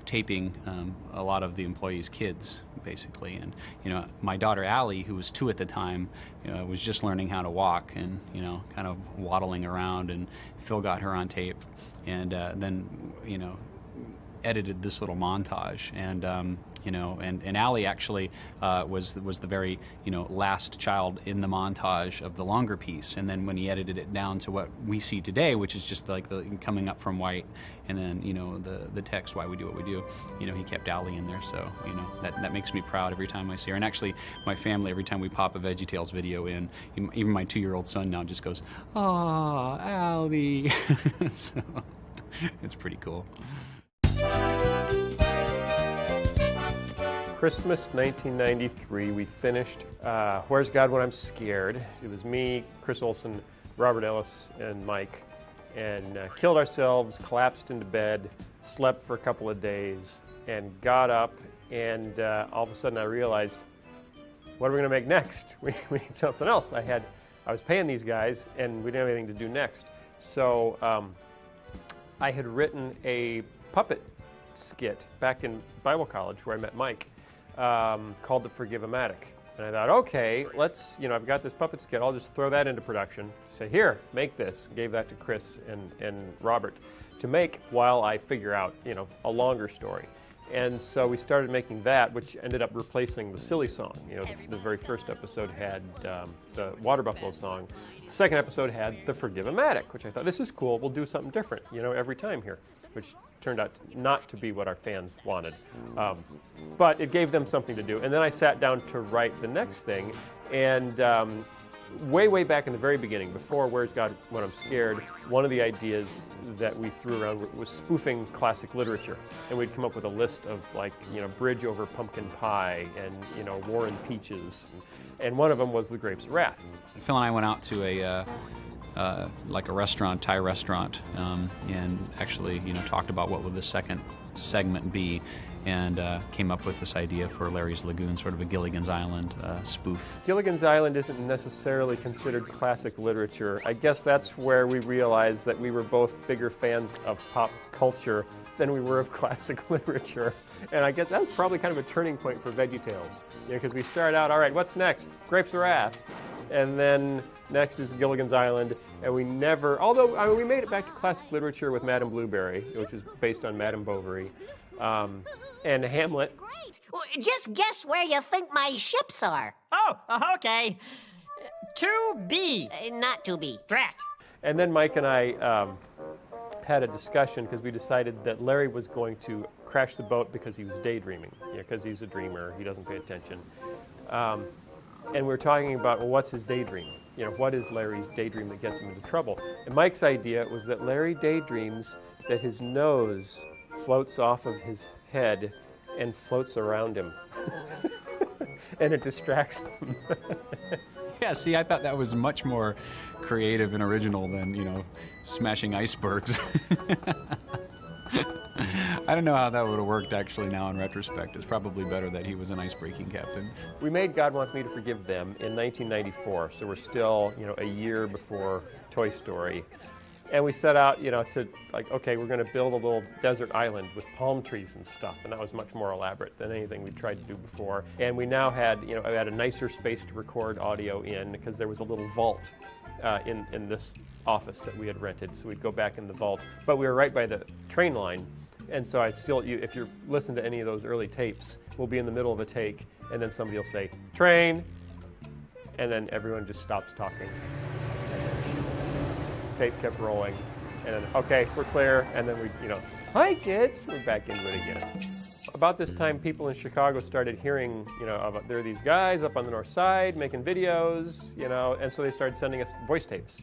taping a lot of the employees' kids, basically. And my daughter Allie, who was 2 at the time, was just learning how to walk and kind of waddling around, and Phil got her on tape and then edited this little montage. And You know, and Allie actually was the very, you know, last child in the montage of the longer piece. And then when he edited it down to what we see today, which is just like the coming up from white, and then, you know, the text, why we do what we do, you know, he kept Allie in there. So, you know, that makes me proud every time I see her. And actually, my family, every time we pop a VeggieTales video in, even my 2-year-old son now just goes, "Aw, Allie." So it's pretty cool. Christmas 1993, we finished Where's God When I'm Scared. It was me, Chris Olsen, Robert Ellis, and Mike, and killed ourselves, collapsed into bed, slept for a couple of days, and got up, and all of a sudden I realized, what are we going to make next? We need something else. I was paying these guys, and we didn't have anything to do next. So I had written a puppet skit back in Bible college where I met Mike, called The Forgive-O-Matic. And I thought, okay, let's, you know, I've got this puppet skit, I'll just throw that into production. Say, here, make this. Gave that to Chris and Robert to make while I figure out, you know, a longer story. And so we started making that, which ended up replacing the silly song. You know, the very first episode had the Water Buffalo song. The second episode had The Forgive-O-Matic, which I thought, this is cool, we'll do something different, you know, every time here, which turned out not to be what our fans wanted. But it gave them something to do. And then I sat down to write the next thing, and way back in the very beginning, before Where's God When I'm Scared, one of the ideas that we threw around was spoofing classic literature. And we'd come up with a list of, like, you know, Bridge Over Pumpkin Pie and, you know, War and Peaches. And one of them was The Grapes of Wrath. Phil and I went out to a like a restaurant, Thai restaurant, and actually, you know, talked about what would the second segment be, and came up with this idea for Larry's Lagoon, sort of a Gilligan's Island spoof. Gilligan's Island isn't necessarily considered classic literature. I guess that's where we realized that we were both bigger fans of pop culture than we were of classic literature. And I guess that was probably kind of a turning point for VeggieTales. You know, because we started out, all right, what's next? Grapes of Wrath. And then next is Gilligan's Island, and we never, although I mean, we made it back to classic literature with Madame Blueberry, which is based on Madame Bovary, and Hamlet. Great. Well, just guess where you think my ships are. Oh, okay. 2B. Not 2B. Drat. And then Mike and I had a discussion because we decided that Larry was going to crash the boat because he was daydreaming, because he's a dreamer, he doesn't pay attention. And we were talking about, well, what's his daydream? You know, what is Larry's daydream that gets him into trouble? And Mike's idea was that Larry daydreams that his nose floats off of his head and floats around him. And it distracts him. Yeah, see, I thought that was much more creative and original than, you know, smashing icebergs. I don't know how that would have worked actually now in retrospect. It's probably better that he was an ice-breaking captain. We made God Wants Me to Forgive Them in 1994, so we're still, you know, a year before Toy Story. And we set out, you know, to, like, okay, we're going to build a little desert island with palm trees and stuff, and that was much more elaborate than anything we tried to do before. And we now had, you know, I had a nicer space to record audio in because there was a little vault in this office that we had rented, so we'd go back in the vault. But we were right by the train line, and so I still, if you listen to any of those early tapes, we'll be in the middle of a take, and then somebody will say, train, and then everyone just stops talking. Tape kept rolling, and then, okay, we're clear, and then we, you know, hi kids, we're back into it again. About this time, people in Chicago started hearing, you know, about, there are these guys up on the north side making videos, you know, and so they started sending us voice tapes.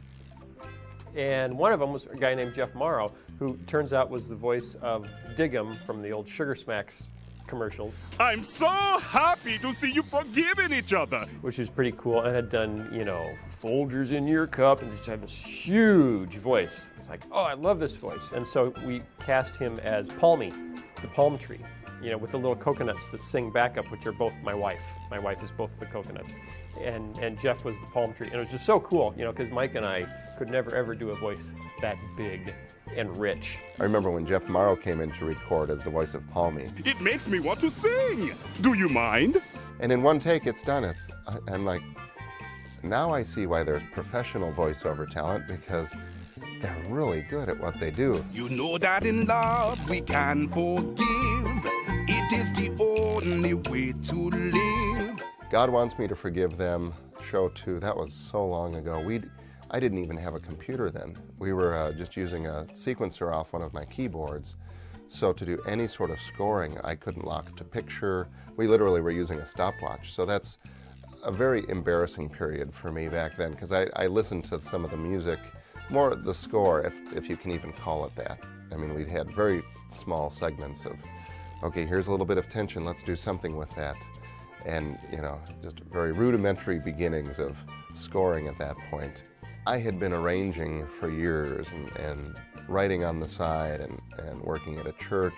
And one of them was a guy named Jeff Morrow, who turns out was the voice of Diggum from the old Sugar Smacks commercials. I'm so happy to see you forgiving each other. Which is pretty cool, and had done, you know, Folgers in your cup, and just had this huge voice. It's like, oh, I love this voice. And so we cast him as Palmy, the palm tree, you know, with the little coconuts that sing backup, which are both my wife. My wife is both the coconuts. And Jeff was the palm tree. And it was just so cool, you know, because Mike and I could never, ever do a voice that big and rich. I remember when Jeff Morrow came in to record as the voice of Palmy. It makes me want to sing. Do you mind? And in one take, it's done. And like, now I see why there's professional voiceover talent, because they're really good at what they do. You know that in love we can forgive. It is the only way to live. God Wants Me to Forgive Them, show 2, that was so long ago. I didn't even have a computer then. We were just using a sequencer off one of my keyboards. So to do any sort of scoring, I couldn't lock to picture. We literally were using a stopwatch. So that's a very embarrassing period for me back then, because I listened to some of the music, more the score, if you can even call it that. I mean, we had very small segments of, okay, here's a little bit of tension, let's do something with that. And, you know, just very rudimentary beginnings of scoring at that point. I had been arranging for years and writing on the side and working at a church,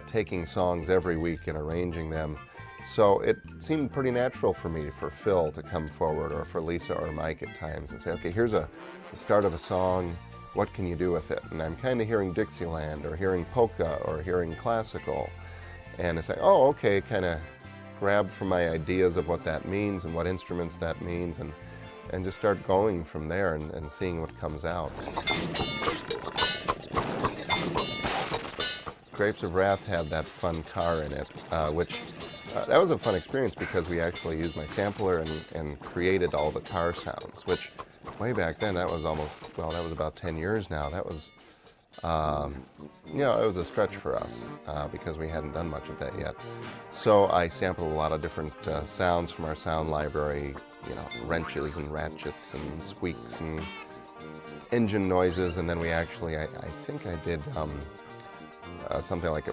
taking songs every week and arranging them. So it seemed pretty natural for me for Phil to come forward, or for Lisa or Mike at times, and say, okay, here's the start of a song, what can you do with it? And I'm kind of hearing Dixieland, or hearing polka, or hearing classical. And it's like, oh, okay, kind of grab from my ideas of what that means and what instruments that means, and just start going from there and seeing what comes out. Grapes of Wrath had that fun car in it, which that was a fun experience because we actually used my sampler and created all the car sounds, which way back then, that was almost, well, that was about 10 years now. That was, you know, it was a stretch for us because we hadn't done much of that yet. So I sampled a lot of different sounds from our sound library, you know, wrenches and ratchets and squeaks and engine noises, and then we actually, I think I did something like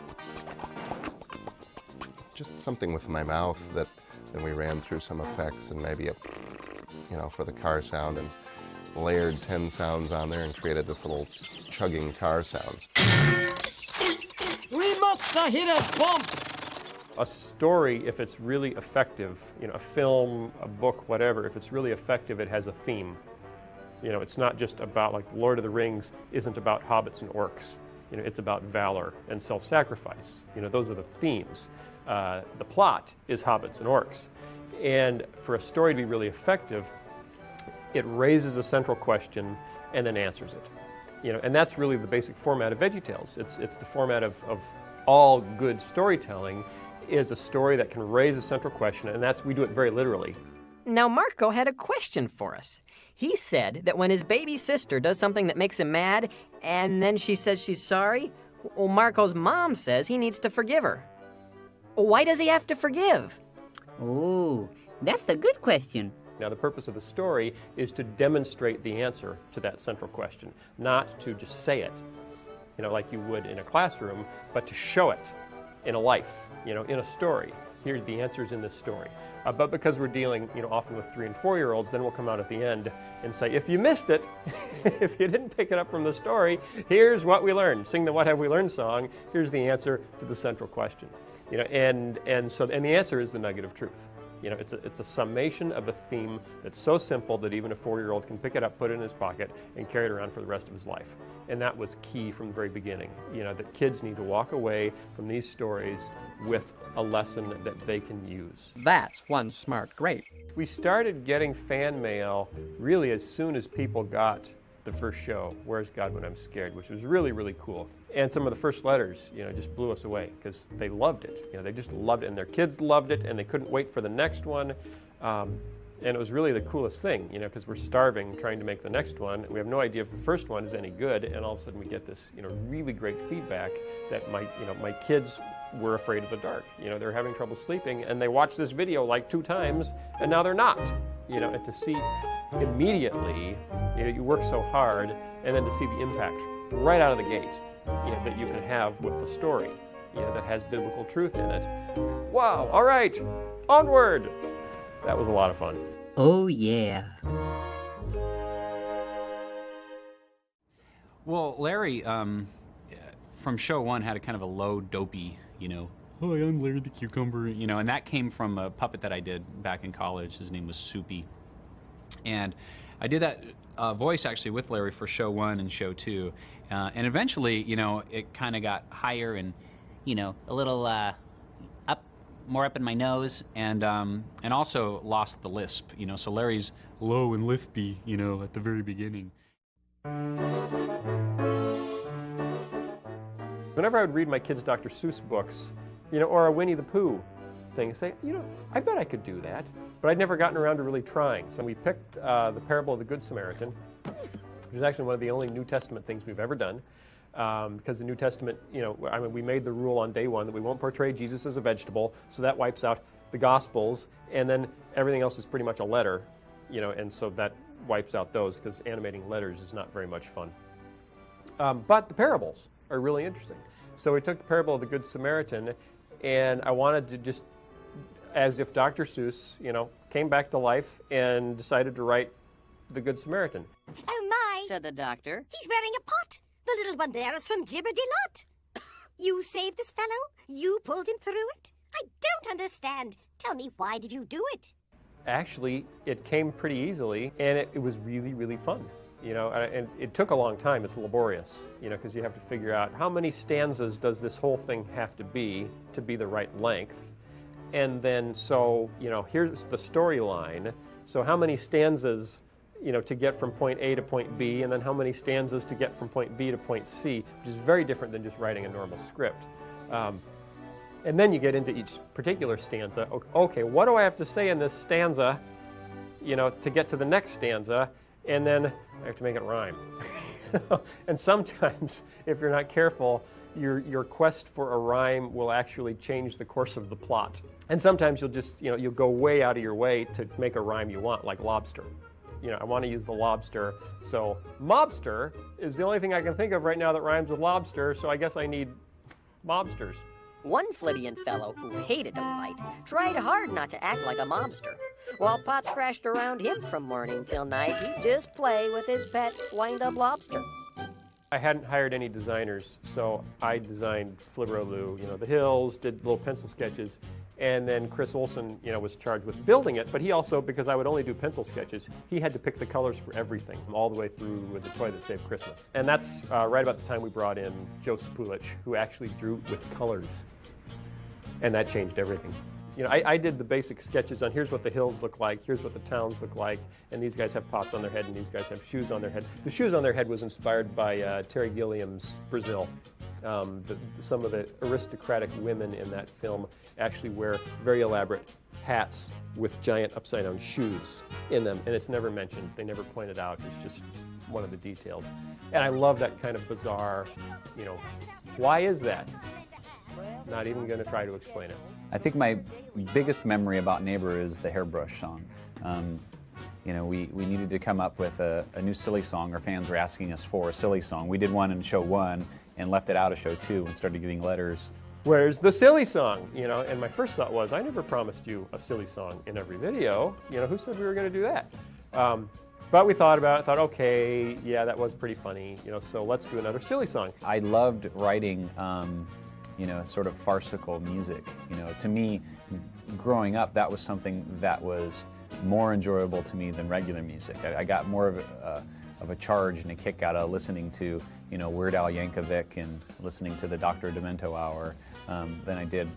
just something with my mouth that then we ran through some effects and maybe a, you know, for the car sound, and layered 10 sounds on there and created this little chugging car sounds. We must have hit a bump! A story, if it's really effective, you know, a film, a book, whatever, if it's really effective, it has a theme. You know, it's not just about, like, Lord of the Rings isn't about hobbits and orcs. You know, it's about valor and self-sacrifice. You know, those are the themes. The plot is hobbits and orcs. And for a story to be really effective, it raises a central question and then answers it. You know, and that's really the basic format of VeggieTales. It's the format of all good storytelling, is a story that can raise a central question, and that's, we do it very literally. Now Marco had a question for us. He said that when his baby sister does something that makes him mad, and then she says she's sorry, well, Marco's mom says he needs to forgive her. Why does he have to forgive? Oh, that's a good question. Now, the purpose of the story is to demonstrate the answer to that central question, not to just say it, you know, like you would in a classroom, but to show it in a life, you know, in a story. Here's the answers in this story. But because we're dealing, you know, often with 3- and 4-year-olds, then we'll come out at the end and say, if you missed it, if you didn't pick it up from the story, here's what we learned. Sing the What Have We Learned song. Here's the answer to the central question. You know, and the answer is the nugget of truth. You know, it's a summation of a theme that's so simple that even a 4-year-old can pick it up, put it in his pocket, and carry it around for the rest of his life. And that was key from the very beginning. You know, that kids need to walk away from these stories with a lesson that they can use. That's one smart grape. We started getting fan mail really as soon as people got the first show, Where's God When I'm Scared, which was really, really cool. And some of the first letters, you know, just blew us away because they loved it. You know, they just loved it, and their kids loved it, and they couldn't wait for the next one. And it was really the coolest thing, you know, because we're starving trying to make the next one. We have no idea if the first one is any good, and all of a sudden we get this, you know, really great feedback that my kids were afraid of the dark. You know, they're having trouble sleeping, and they watched this video like 2 times, and now they're not. You know, and to see immediately, you know, you work so hard, and then to see the impact right out of the gate, you know, that you can have with the story, you know, that has biblical truth in it. Wow, all right, onward! That was a lot of fun. Oh, yeah. Well, Larry, from show 1 had a kind of a low, dopey, you know, hi, I'm Larry the Cucumber, you know, and that came from a puppet that I did back in college. His name was Soupy. And I did that voice actually with Larry for show 1 and show 2. And eventually, you know, it kind of got higher and, you know, a little more up in my nose, and also lost the lisp, you know, so Larry's low and lispy, you know, at the very beginning. Whenever I would read my kids' Dr. Seuss books, or a Winnie the Pooh thing. Say, I bet I could do that. But I'd never gotten around to really trying. So we picked the parable of the Good Samaritan, which is actually one of the only New Testament things we've ever done. Because the New Testament, we made the rule on day one that we won't portray Jesus as a vegetable, so that wipes out the Gospels, and then everything else is pretty much a letter, and so that wipes out those, because animating letters is not very much fun. But the parables are really interesting. So we took the parable of the Good Samaritan, and I wanted to just, as if Dr. Seuss, came back to life and decided to write the Good Samaritan. Oh my, said the doctor. He's wearing a pot. The little one there is from Gibber-de-Lot. You saved this fellow? You pulled him through it? I don't understand. Tell me, why did you do it? Actually, it came pretty easily, and it was really, really fun. And it took a long time. It's laborious, because you have to figure out how many stanzas does this whole thing have to be the right length. And then, so, here's the storyline. So how many stanzas, to get from point A to point B, and then how many stanzas to get from point B to point C, which is very different than just writing a normal script. And then you get into each particular stanza. Okay, what do I have to say in this stanza, to get to the next stanza, and then I have to make it rhyme. And sometimes, if you're not careful, your quest for a rhyme will actually change the course of the plot. And sometimes you'll just, you'll go way out of your way to make a rhyme you want, like lobster. I want to use the lobster, so mobster is the only thing I can think of right now that rhymes with lobster, so I guess I need mobsters. One Floridian fellow who hated to fight tried hard not to act like a mobster. While pots crashed around him from morning till night, he'd just play with his pet wind-up lobster. I hadn't hired any designers, so I designed Flibberaloo, the hills, did little pencil sketches, and then Chris Olson, was charged with building it, but he also, because I would only do pencil sketches, he had to pick the colors for everything, all the way through with The Toy That Saved Christmas. And that's right about the time we brought in Joe Sapulich, who actually drew with colors. And that changed everything. I did the basic sketches on here's what the hills look like, here's what the towns look like, and these guys have pots on their head and these guys have shoes on their head. The shoes on their head was inspired by Terry Gilliam's Brazil. Some of the aristocratic women in that film actually wear very elaborate hats with giant upside-down shoes in them, and it's never mentioned. They never point it out. It's just one of the details. And I love that kind of bizarre, why is that? Not even going to try to explain it. I think my biggest memory about Neighbor is the Hairbrush song. We needed to come up with a new silly song. Our fans were asking us for a silly song. We did one in show 1 and left it out of show 2 and started getting letters. Where's the silly song? And my first thought was, I never promised you a silly song in every video. Who said we were going to do that? But we thought about it, thought, okay, yeah, that was pretty funny, so let's do another silly song. I loved writing sort of farcical music. To me, growing up, that was something that was more enjoyable to me than regular music. I got more of a charge and a kick out of listening to, Weird Al Yankovic and listening to the Dr. Demento Hour than I did,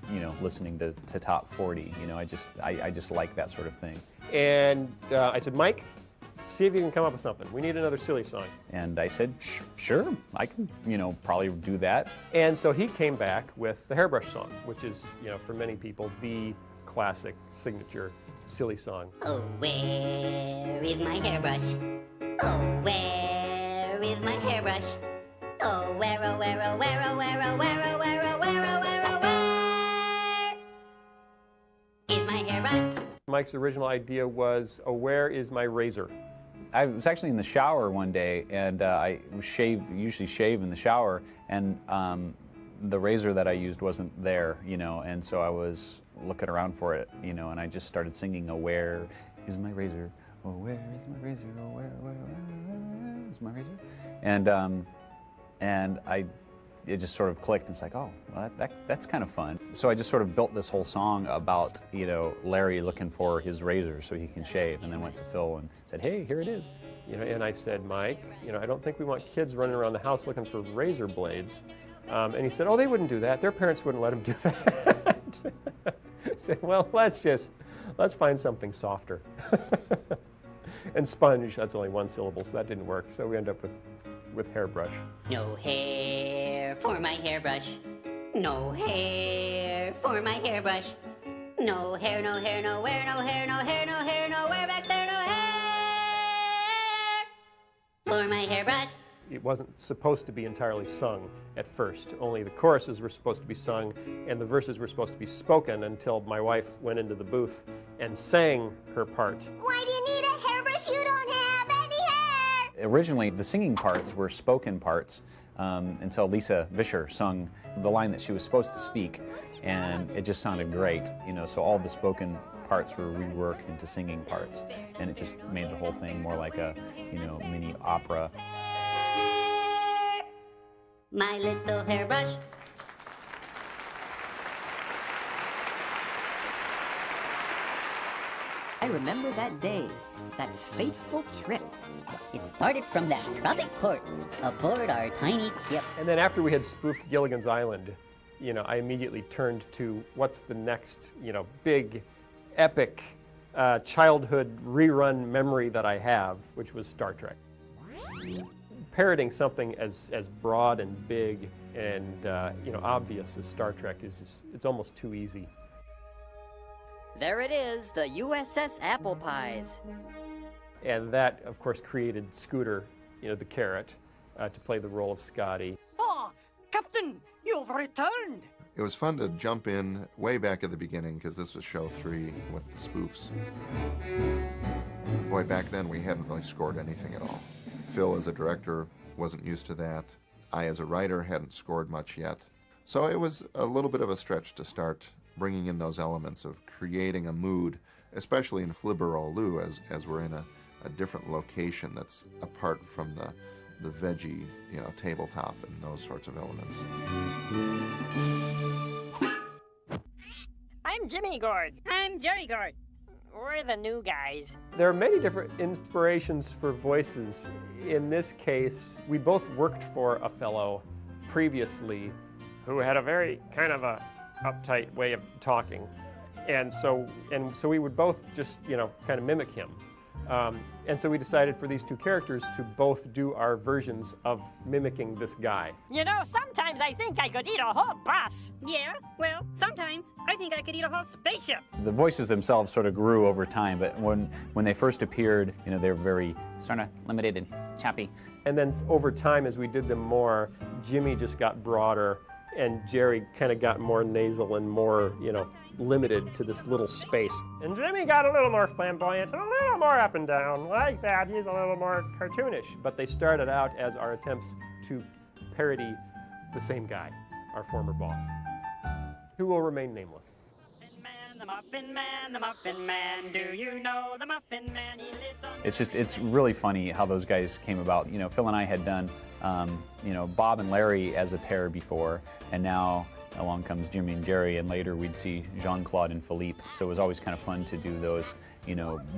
listening to Top 40. I just like that sort of thing. And I said, Mike, see if you can come up with something. We need another silly song. And I said, sure, I can, probably do that. And so he came back with the Hairbrush song, which is, for many people, the classic signature silly song. Oh, where is my hairbrush? Oh, where is my hairbrush? Oh, where, oh, where, oh, where, oh, where, oh, where, oh, where, oh, where, oh, where, oh, where is my hairbrush? Mike's original idea was, oh, where is my razor? I was actually in the shower one day, and I usually shave in the shower, and the razor that I used wasn't there, and so I was looking around for it, and I just started singing, oh, where is my razor? Oh, where is my razor? Oh, where is my razor? And it just sort of clicked, and it's like, oh, well, that's kind of fun. So I just sort of built this whole song about, Larry looking for his razor so he can shave, and then went to Phil and said, hey, here it is. And I said, Mike, I don't think we want kids running around the house looking for razor blades. And he said, oh, they wouldn't do that. Their parents wouldn't let them do that. I said, well, let's find something softer. And sponge, that's only one syllable, so that didn't work. So we ended up with hairbrush. No hair for my hairbrush. No hair for my hairbrush. No hair, no hair, nowhere, no hair, no hair, no hair, nowhere back there, no hair for my hairbrush. It wasn't supposed to be entirely sung at first. Only the choruses were supposed to be sung and the verses were supposed to be spoken until my wife went into the booth and sang her part. Why do you need a hairbrush? You don't have any hair! Originally, the singing parts were spoken parts until Lisa Vischer sung the line that she was supposed to speak, and it just sounded great, so all the spoken parts were reworked into singing parts, and it just made the whole thing more like a, mini opera. My little hairbrush. I remember that day, that fateful trip. It started from that tropic port aboard our tiny ship. And then after we had spoofed Gilligan's Island, I immediately turned to what's the next, big, epic childhood rerun memory that I have, which was Star Trek. Parroting something as broad and big and obvious as Star Trek it's almost too easy. There it is, the USS Apple Pies. And that, of course, created Scooter, the carrot, to play the role of Scotty. Oh, Captain, you've returned. It was fun to jump in way back at the beginning because this was show 3 with the spoofs. Boy, back then we hadn't really scored anything at all. Phil as a director wasn't used to that. I as a writer hadn't scored much yet. So it was a little bit of a stretch to start bringing in those elements of creating a mood, especially in Flibberoloo as we're in a different location that's apart from the veggie, tabletop and those sorts of elements. I'm Jimmy Gord. I'm Jerry Gord. We're the new guys. There are many different inspirations for voices. In this case, we both worked for a fellow previously who had a very kind of a uptight way of talking. And so we would both just, kind of mimic him. And so we decided for these two characters to both do our versions of mimicking this guy. Sometimes I think I could eat a whole bus. Yeah, well, sometimes I think I could eat a whole spaceship. The voices themselves sort of grew over time, but when they first appeared, they were very sort of limited and choppy. And then over time, as we did them more, Jimmy just got broader, and Jerry kind of got more nasal and more, limited to this little space. And Jimmy got a little more flamboyant and a little more up and down. Like that, he's a little more cartoonish. But they started out as our attempts to parody the same guy, our former boss, who will remain nameless. The Muffin Man, do you know the Muffin Man? He lives on... It's really funny how those guys came about. Phil and I had done, Bob and Larry as a pair before, and now along comes Jimmy and Jerry, and later we'd see Jean-Claude and Philippe. So it was always kind of fun to do those,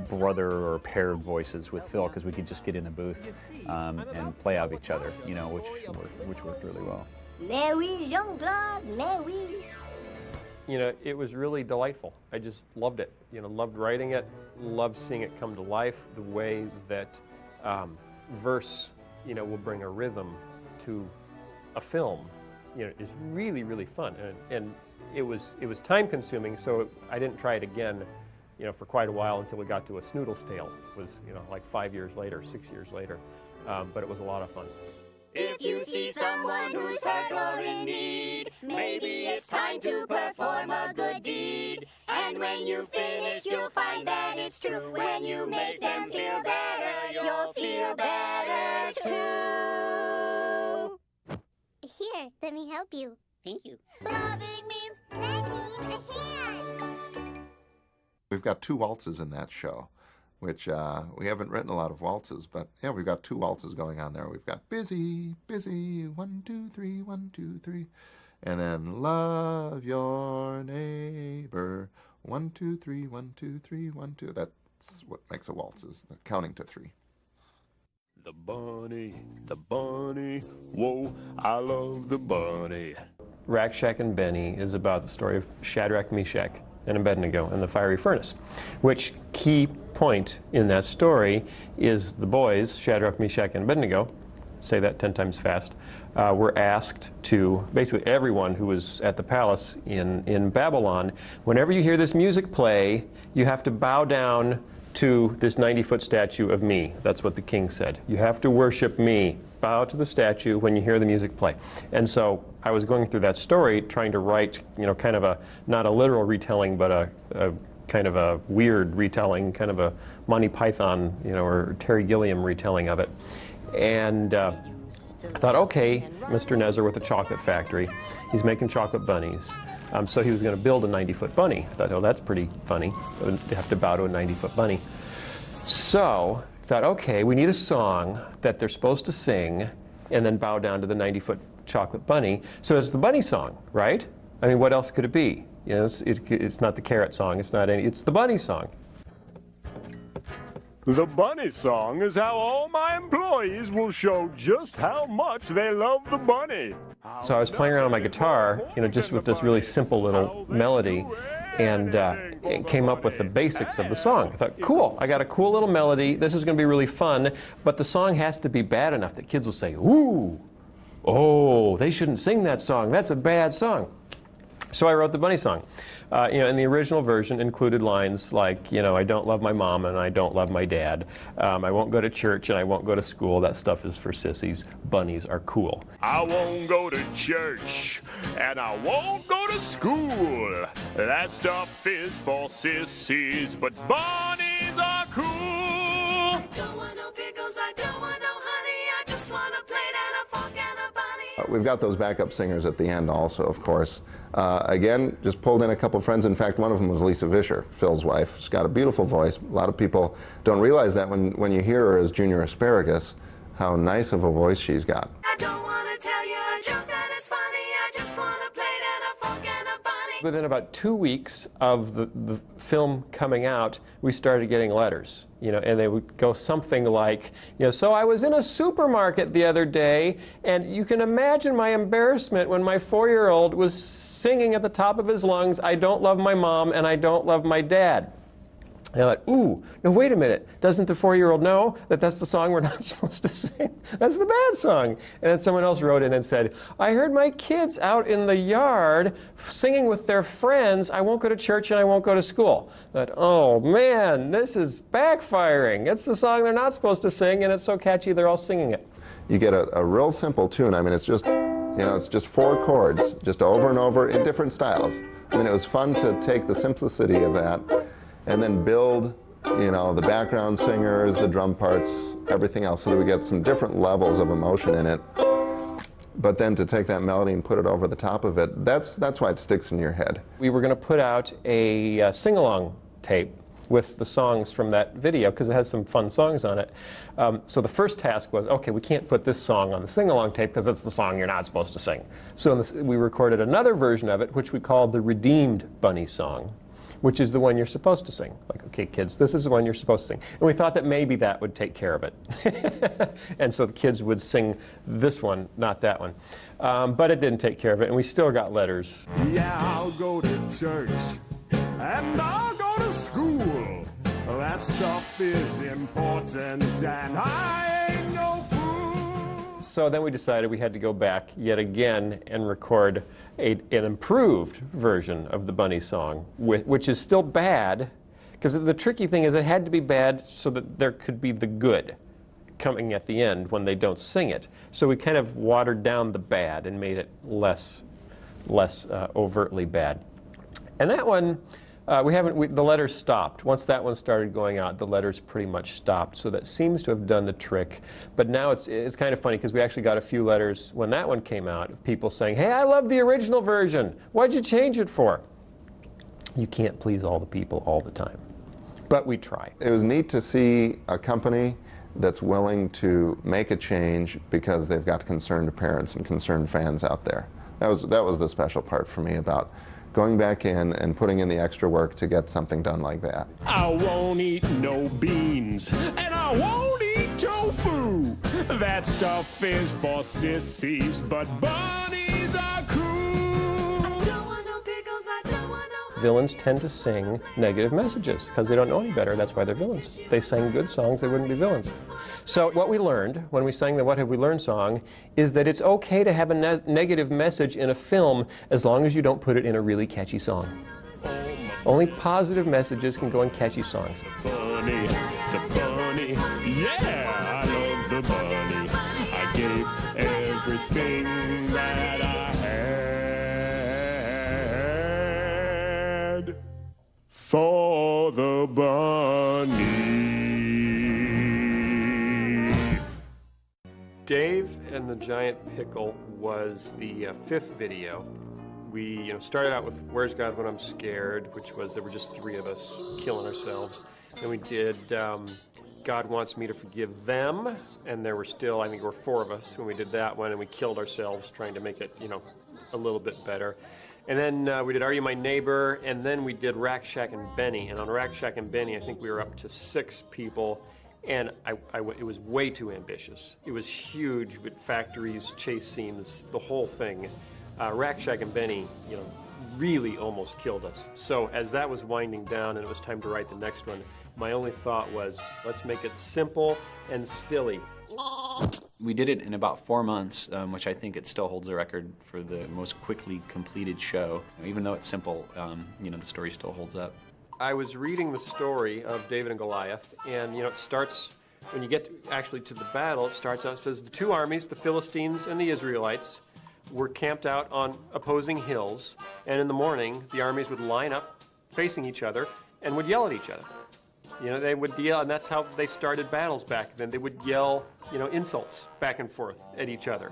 brother or paired voices with Phil, because we could just get in the booth and play off each other, which worked really well. Mais oui, Jean-Claude, mais oui. It was really delightful. I just loved it. Loved writing it, loved seeing it come to life, the way that verse, will bring a rhythm to a film, is really, really fun. And it was time consuming, so I didn't try it again, for quite a while until we got to A Snoodle's Tale. It was, like 5 years later, 6 years later. But it was a lot of fun. If you see someone who's hurt or in need, maybe it's time to perform a good deed. And when you finish, you'll find that it's true. When you make them feel better, you'll feel better too. Here, let me help you. Thank you. Loving means lending a hand. We've got 2 waltzes in that show, which we haven't written a lot of waltzes, but yeah, we've got 2 waltzes going on there. We've got busy, busy, 1, 2, 3, 1, 2, 3, and then love your neighbor, 1, 2, 3, 1, 2, 3, 1, 2. That's what makes a waltz, is the counting to 3. The bunny, whoa, I love the bunny. Rorschach and Benny is about the story of Shadrach, Meshach, and Abednego and the fiery furnace, which key point in that story is the boys, Shadrach, Meshach, and Abednego, say that 10 times fast, were asked to, basically everyone who was at the palace in Babylon, whenever you hear this music play, you have to bow down to this 90-foot statue of me. That's what the king said. You have to worship me. Bow to the statue when you hear the music play. And so I was going through that story, trying to write, kind of a, not a literal retelling, but a kind of a weird retelling, kind of a Monty Python, or Terry Gilliam retelling of it. And I thought, okay, Mr. Nezzer with the chocolate factory, he's making chocolate bunnies. So he was going to build a 90-foot bunny. I thought, oh, that's pretty funny. You have to bow to a 90-foot bunny. So I thought, okay, we need a song that they're supposed to sing and then bow down to the 90-foot chocolate bunny. So it's the bunny song, right? I mean, what else could it be? It's not the carrot song. It's the bunny song. The bunny song is how all my employees will show just how much they love the bunny. So I was playing around on my guitar, just with this really simple little melody, and came up with the basics of the song. I thought, cool, I got a cool little melody. This is going to be really fun, but the song has to be bad enough that kids will say, ooh, oh, they shouldn't sing that song. That's a bad song. So I wrote the bunny song. And the original version included lines like, I don't love my mom and I don't love my dad. I won't go to church and I won't go to school. That stuff is for sissies. Bunnies are cool. I won't go to church and I won't go to school. That stuff is for sissies, but bunnies are cool. I don't want no pickles, I don't want no honey. I just want a plate and a fork and a bunny. We've got those backup singers at the end also, of course. Again, just pulled in a couple friends. In fact, one of them was Lisa Vischer, Phil's wife. She's got a beautiful voice. A lot of people don't realize that when you hear her as Junior Asparagus, how nice of a voice she's got. I don't want to tell you a joke that is funny. I just want a plate and a fork and a bunny. Within about 2 weeks of the film coming out, we started getting letters, and they would go something like, so I was in a supermarket the other day, and you can imagine my embarrassment when my 4-year-old was singing at the top of his lungs, I don't love my mom and I don't love my dad. And I thought, ooh, no, wait a minute. Doesn't the 4-year-old know that that's the song we're not supposed to sing? That's the bad song. And then someone else wrote in and said, I heard my kids out in the yard singing with their friends, I won't go to church and I won't go to school. I thought, oh, man, this is backfiring. It's the song they're not supposed to sing, and it's so catchy they're all singing it. You get a real simple tune. I mean, it's just, it's just 4 chords, just over and over in different styles. I mean, it was fun to take the simplicity of that and then build, the background singers, the drum parts, everything else, so that we get some different levels of emotion in it. But then to take that melody and put it over the top of it, that's why it sticks in your head. We were going to put out a sing-along tape with the songs from that video, because it has some fun songs on it. So the first task was, okay, we can't put this song on the sing-along tape because it's the song you're not supposed to sing. So we recorded another version of it, which we called the Redeemed Bunny Song, which is the one you're supposed to sing. Like, okay, kids, this is the one you're supposed to sing. And we thought that maybe that would take care of it. And so the kids would sing this one, not that one. But it didn't take care of it, and we still got letters. Yeah, I'll go to church and I'll go to school. That stuff is important and I ain't no fool. So then we decided we had to go back yet again and record an improved version of the bunny song, which is still bad, because the tricky thing is it had to be bad so that there could be the good coming at the end when they don't sing it. So we kind of watered down the bad and made it less overtly bad. And that one, the letters stopped. Once that one started going out, the letters pretty much stopped. So that seems to have done the trick. But now it's kind of funny, because we actually got a few letters when that one came out of people saying, hey, I love the original version. Why'd you change it for? You can't please all the people all the time. But we try. It was neat to see a company that's willing to make a change because they've got concerned parents and concerned fans out there. That was the special part for me about going back in and putting in the extra work to get something done like that. I won't eat no beans, and I won't eat tofu. That stuff is for sissies, but bunnies are cool. I don't want no pickles, I don't want no villains tend to sing negative messages because they don't know any better. That's why they're villains. If they sang good songs, they wouldn't be villains. So what we learned when we sang the What Have We Learned song is that it's okay to have a negative message in a film as long as you don't put it in a really catchy song. Only positive messages can go in catchy songs. The bunny, yeah, I love the bunny. I gave everything that I had for the bunny. Dave and the Giant Pickle was the fifth video. We started out with Where's God When I'm Scared, which was there were just three of us killing ourselves. Then we did God Wants Me to Forgive Them, and there were still, I think there were four of us when we did that one, and we killed ourselves trying to make it, a little bit better. And then we did Are You My Neighbor, and then we did Rack Shack and Benny. And on Rack Shack and Benny, I think we were up to 6 people, and it was way too ambitious. It was huge with factories, chase scenes, the whole thing. Rack Shack and Benny, really almost killed us. So as that was winding down and it was time to write the next one, my only thought was, let's make it simple and silly. We did it in about 4 months, which I think it still holds the record for the most quickly completed show. Even though it's simple, the story still holds up. I was reading the story of David and Goliath, and it starts, when you get actually to the battle, it starts out, it says, the two armies, the Philistines and the Israelites, were camped out on opposing hills, and in the morning, the armies would line up facing each other and would yell at each other. They would yell, and that's how they started battles back then. They would yell, insults back and forth at each other.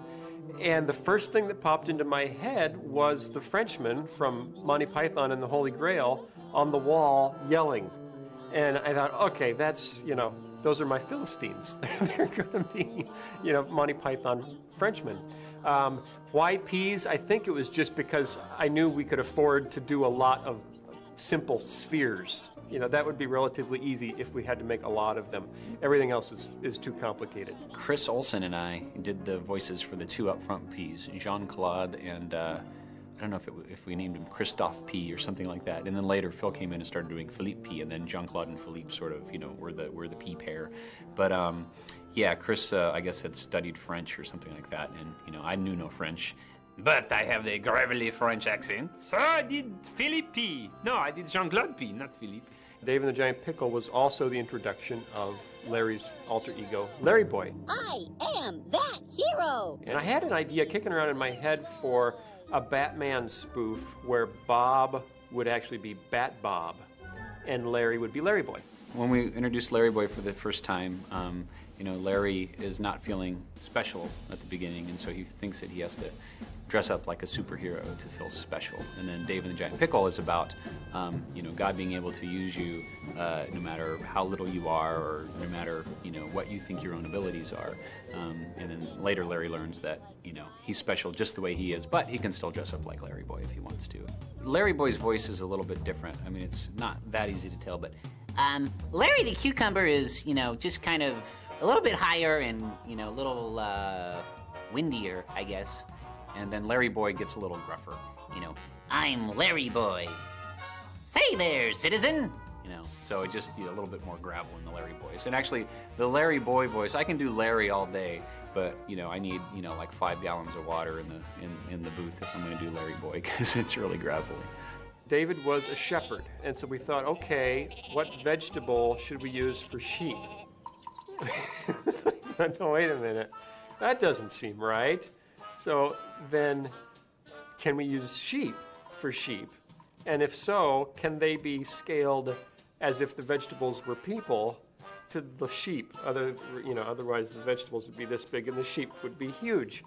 And the first thing that popped into my head was the Frenchman from Monty Python and the Holy Grail on the wall yelling. And I thought, okay, that's, those are my Philistines. They're going to be, Monty Python Frenchmen. Why peas? I think it was just because I knew we could afford to do a lot of simple spheres. That would be relatively easy if we had to make a lot of them. Everything else is too complicated. Chris Olsen and I did the voices for the two upfront P's, Jean-Claude and I don't know if we named him Christophe P or something like that. And then later Phil came in and started doing Philippe P, and then Jean-Claude and Philippe sort of, were the P pair. But yeah, Chris, I guess, had studied French or something like that, and I knew no French. But I have the gravelly French accent, so I did Philippe P. No, I did Jean-Claude P, not Philippe. Dave and the Giant Pickle was also the introduction of Larry's alter ego, Larry Boy. I am that hero! And I had an idea kicking around in my head for a Batman spoof where Bob would actually be Bat Bob and Larry would be Larry Boy. When we introduced Larry Boy for the first time, Larry is not feeling special at the beginning, and so he thinks that he has to dress up like a superhero to feel special. And then Dave and the Giant Pickle is about, God being able to use you no matter how little you are or no matter, what you think your own abilities are. And then later Larry learns that, he's special just the way he is, but he can still dress up like Larry Boy if he wants to. Larry Boy's voice is a little bit different. I mean, it's not that easy to tell, but... Larry the Cucumber is, just kind of a little bit higher and, a little windier, I guess. And then Larry Boy gets a little gruffer. I'm Larry Boy. Say there, citizen. So it just a little bit more gravel in the Larry voice. And actually, the Larry Boy voice, I can do Larry all day, but I need like 5 gallons of water in the booth if I'm going to do Larry Boy because it's really gravelly. David was a shepherd, and so we thought, okay, what vegetable should we use for sheep? No, wait a minute. That doesn't seem right. So then, can we use sheep for sheep? And if so, can they be scaled as if the vegetables were people to the sheep? Otherwise the vegetables would be this big and the sheep would be huge.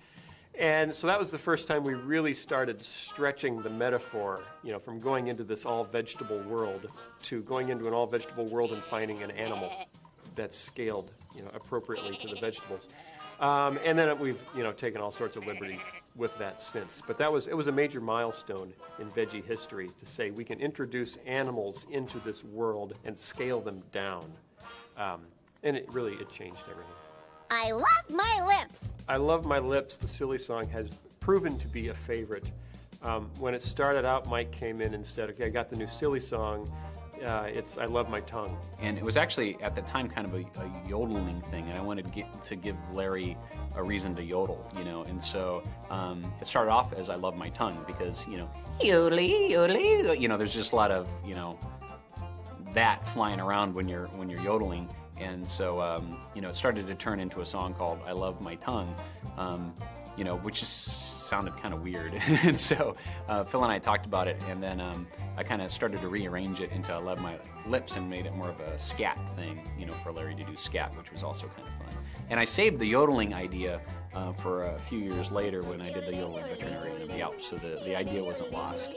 And so that was the first time we really started stretching the metaphor, from going into this all-vegetable world to going into an all-vegetable world and finding an animal that's scaled, appropriately to the vegetables. And then we've, taken all sorts of liberties with that since. But it was a major milestone in veggie history to say we can introduce animals into this world and scale them down. And it changed everything. I love my lips. I Love My Lips, the silly song, has proven to be a favorite When it started out, Mike came in and said, okay, I got the new silly song. It's I Love My Tongue. And it was actually, at the time, kind of a yodeling thing, and I wanted to give Larry a reason to yodel, you know, and so it started off as I Love My Tongue because, you know, yodely, yodely, you know, there's just a lot of, you know, that flying around when you're yodeling, and so, you know, it started to turn into a song called I Love My Tongue, you know, which just sounded kind of weird. And so Phil and I talked about it, and then I kind of started to rearrange it into I Love My Lips and made it more of a scat thing, you know, for Larry to do scat, which was also kind of fun. And I saved the yodeling idea for a few years later when I did the yodeling veterinarian in the Alps, so the idea wasn't lost.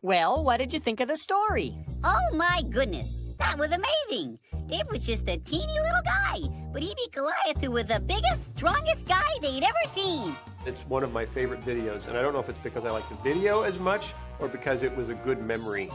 Well, what did you think of the story? Oh my goodness, that was amazing. Dave was just a teeny little guy, but he beat Goliath, who was the biggest, strongest guy they'd ever seen. It's one of my favorite videos, and I don't know if it's because I like the video as much or because it was a good memory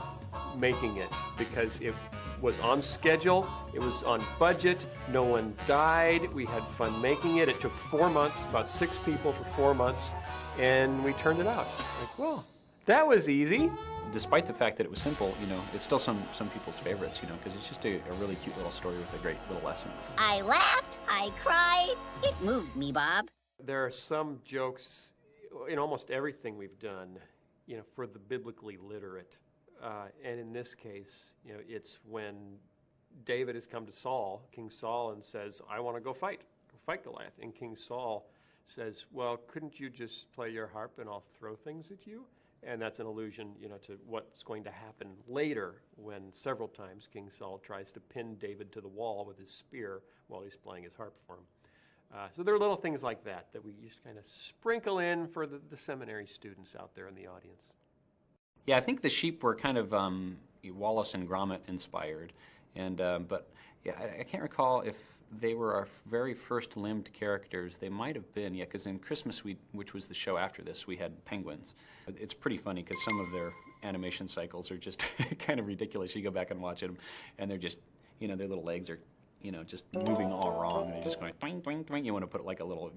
making it, because it was on schedule, it was on budget, no one died, we had fun making it. It took 4 months, about 6 people for 4 months, and we turned it out. Like, well, that was easy. Despite the fact that it was simple, you know, it's still some people's favorites, you know, because it's just a really cute little story with a great little lesson. I laughed, I cried, it moved me, Bob. There are some jokes in almost everything we've done, you know, for the biblically literate. And in this case, you know, it's when David has come to Saul, King Saul, and says, I want to go fight Goliath. And King Saul says, well, couldn't you just play your harp and I'll throw things at you? And that's an allusion, you know, to what's going to happen later when several times King Saul tries to pin David to the wall with his spear while he's playing his harp for him. So there are little things like that that we just kind of sprinkle in for the seminary students out there in the audience. Yeah, I think the sheep were kind of Wallace and Gromit inspired, and but yeah, I can't recall if they were our very first limbed characters. They might have been, yeah, because in Christmas, which was the show after this, we had penguins. It's pretty funny because some of their animation cycles are just kind of ridiculous. You go back and watch them, and they're just, you know, their little legs are, you know, just moving all wrong. They're just going twang, twang, twang. You want to put like a little,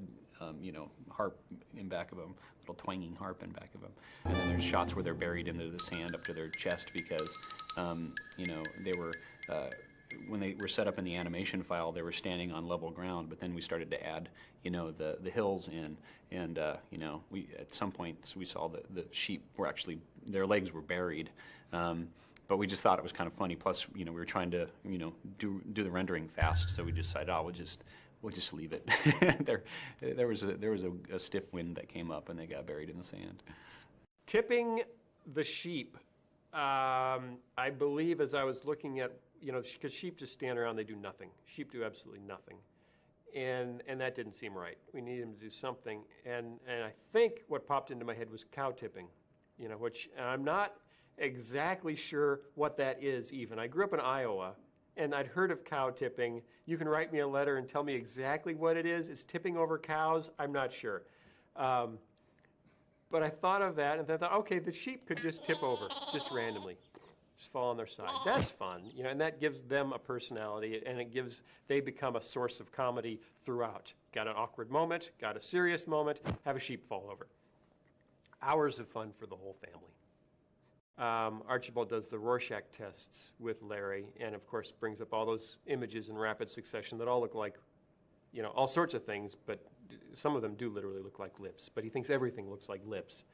you know, harp in back of them, little twanging harp in back of them. And then there's shots where they're buried into the sand up to their chest because, you know, they were, when they were set up in the animation file, they were standing on level ground, but then we started to add, you know, the hills in, and, you know, we, at some point, we saw that the sheep were actually, their legs were buried. But we just thought it was kind of funny. Plus, you know, we were trying to, you know, do the rendering fast, so we decided, oh, we'll just leave it. there was a stiff wind that came up, and they got buried in the sand. Tipping the sheep, I believe, as I was looking at, you know, because sheep just stand around, they do nothing. Sheep do absolutely nothing, and that didn't seem right. We needed them to do something, and I think what popped into my head was cow tipping, you know, which I'm not exactly sure what that is even. I grew up in Iowa, and I'd heard of cow tipping. You can write me a letter and tell me exactly what it is. It's tipping over cows? I'm not sure. But I thought of that, and then I thought, okay, the sheep could just tip over, just randomly, just fall on their side. That's fun, you know, and that gives them a personality, and they become a source of comedy throughout. Got an awkward moment, got a serious moment, have a sheep fall over. Hours of fun for the whole family. Archibald does the Rorschach tests with Larry, and of course brings up all those images in rapid succession that all look like, you know, all sorts of things, but some of them do literally look like lips, but he thinks everything looks like lips.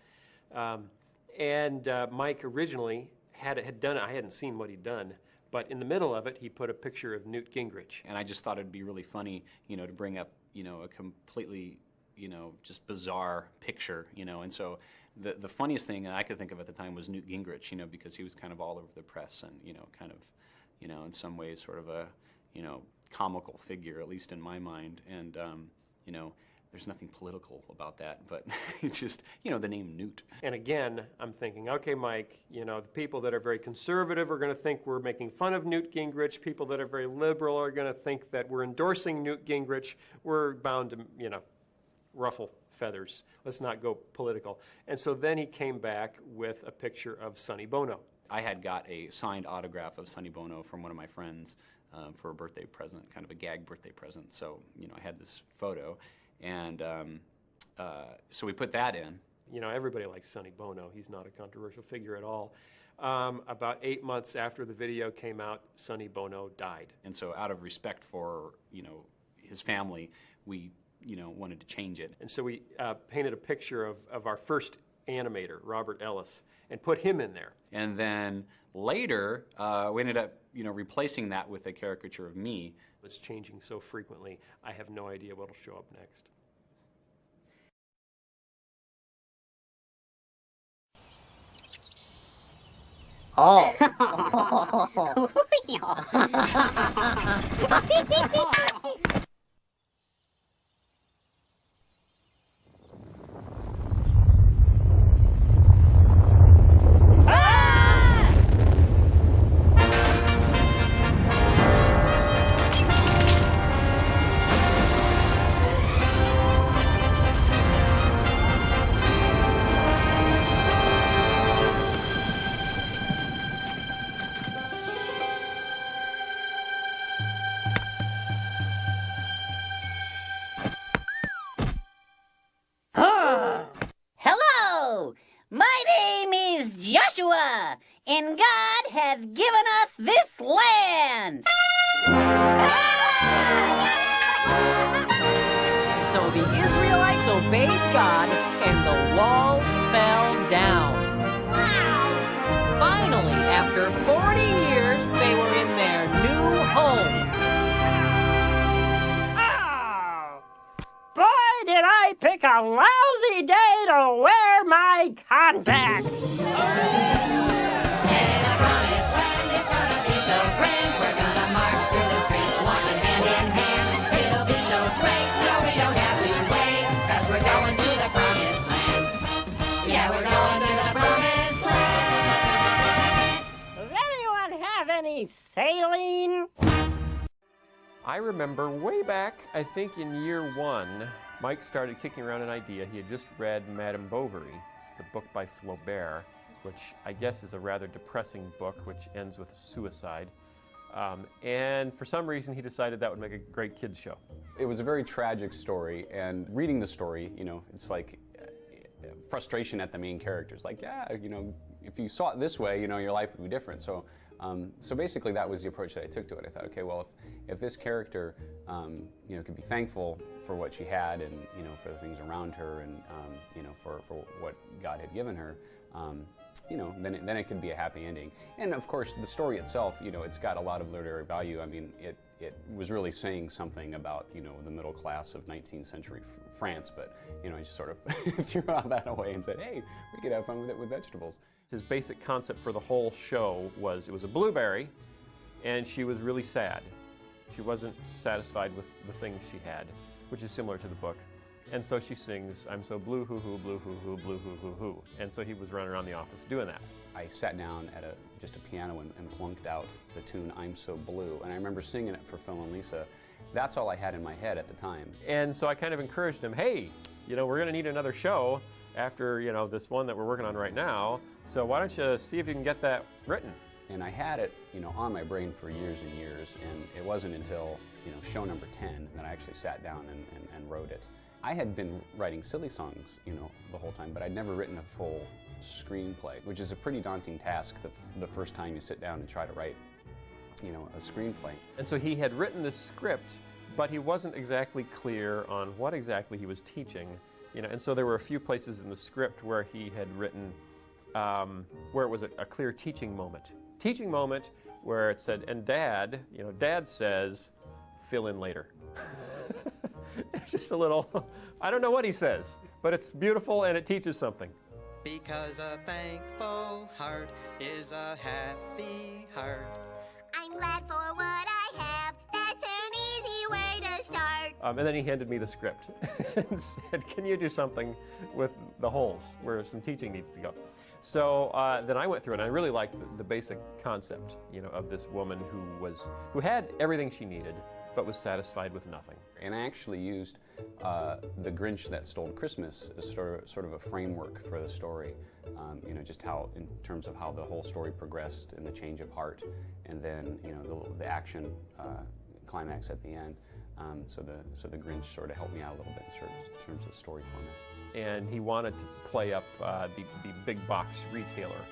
Mike originally had done it. I hadn't seen what he'd done, but in the middle of it, he put a picture of Newt Gingrich. And I just thought it'd be really funny, you know, to bring up, you know, a completely, you know, just bizarre picture, you know, and so the funniest thing I could think of at the time was Newt Gingrich, you know, because he was kind of all over the press and, you know, kind of, you know, in some ways sort of a, you know, comical figure, at least in my mind. And, you know, there's nothing political about that, but it's just, you know, the name Newt. And again, I'm thinking, okay, Mike, you know, the people that are very conservative are going to think we're making fun of Newt Gingrich. People that are very liberal are going to think that we're endorsing Newt Gingrich. We're bound to, you know, ruffle feathers. Let's not go political. And so then he came back with a picture of Sonny Bono. I had got a signed autograph of Sonny Bono from one of my friends for a birthday present, kind of a gag birthday present. So, you know, I had this photo. And so we put that in, You know, everybody likes Sonny Bono. He's not a controversial figure at all. About 8 months after the video came out, Sonny Bono died. And so out of respect for, his family, we, wanted to change it. And so we painted a picture of our first animator, Robert Ellis, and put him in there. And then later, we ended up, replacing that with a caricature of me. It's changing so frequently, I have no idea what'll show up next. Oh. Hello! My name is Joshua, and God hath given us this land! So the Israelites obeyed God, and the walls fell down. Finally, after 40 years, they were in their new home. Boy, did I pick a lousy day to wear my contacts! Any saline? I remember way back, I think in year 1, Mike started kicking around an idea. He had just read Madame Bovary, the book by Flaubert, which I guess is a rather depressing book, which ends with suicide. And for some reason, he decided that would make a great kids show. It was a very tragic story, and reading the story, it's like frustration at the main characters. Like, yeah, if you saw it this way, your life would be different. So basically that was the approach that I took to it. I thought, okay, well, if this character, could be thankful for what she had and, for the things around her and, for what God had given her, then it could be a happy ending. And of course, the story itself, it's got a lot of literary value. I mean, it was really saying something about, the middle class of 19th century France, but, I just sort of threw all that away and said, hey, we could have fun with it with vegetables. His basic concept for the whole show was it was a blueberry, and she was really sad. She wasn't satisfied with the things she had, which is similar to the book. And so she sings, I'm so blue hoo-hoo, blue hoo-hoo, blue hoo-hoo-hoo. And so he was running around the office doing that. I sat down at just a piano and plunked out the tune, I'm So Blue. And I remember singing it for Phil and Lisa. That's all I had in my head at the time. And so I kind of encouraged him, hey, we're going to need another show after, this one that we're working on right now. So why don't you see if you can get that written? And I had it, on my brain for years and years. And it wasn't until, show number 10 that I actually sat down and wrote it. I had been writing silly songs, the whole time, but I'd never written a full screenplay, which is a pretty daunting task the first time you sit down and try to write, a screenplay. And so he had written this script, but he wasn't exactly clear on what exactly he was teaching, and so there were a few places in the script where he had written, where it was a clear teaching moment. Teaching moment where it said, and Dad, Dad says, fill in later. It's just a little, I don't know what he says, but it's beautiful and it teaches something. Because a thankful heart is a happy heart. I'm glad for what I have. That's an easy way to start. And then he handed me the script and said, can you do something with the holes where some teaching needs to go? So then I went through it, and I really liked the basic concept, of this woman who had everything she needed, but was satisfied with nothing. And I actually used The Grinch That Stole Christmas as sort of a framework for the story. Just how, in terms of how the whole story progressed and the change of heart, and then the action climax at the end. So the Grinch sort of helped me out a little bit in terms of story format. and he wanted to play up the big box retailer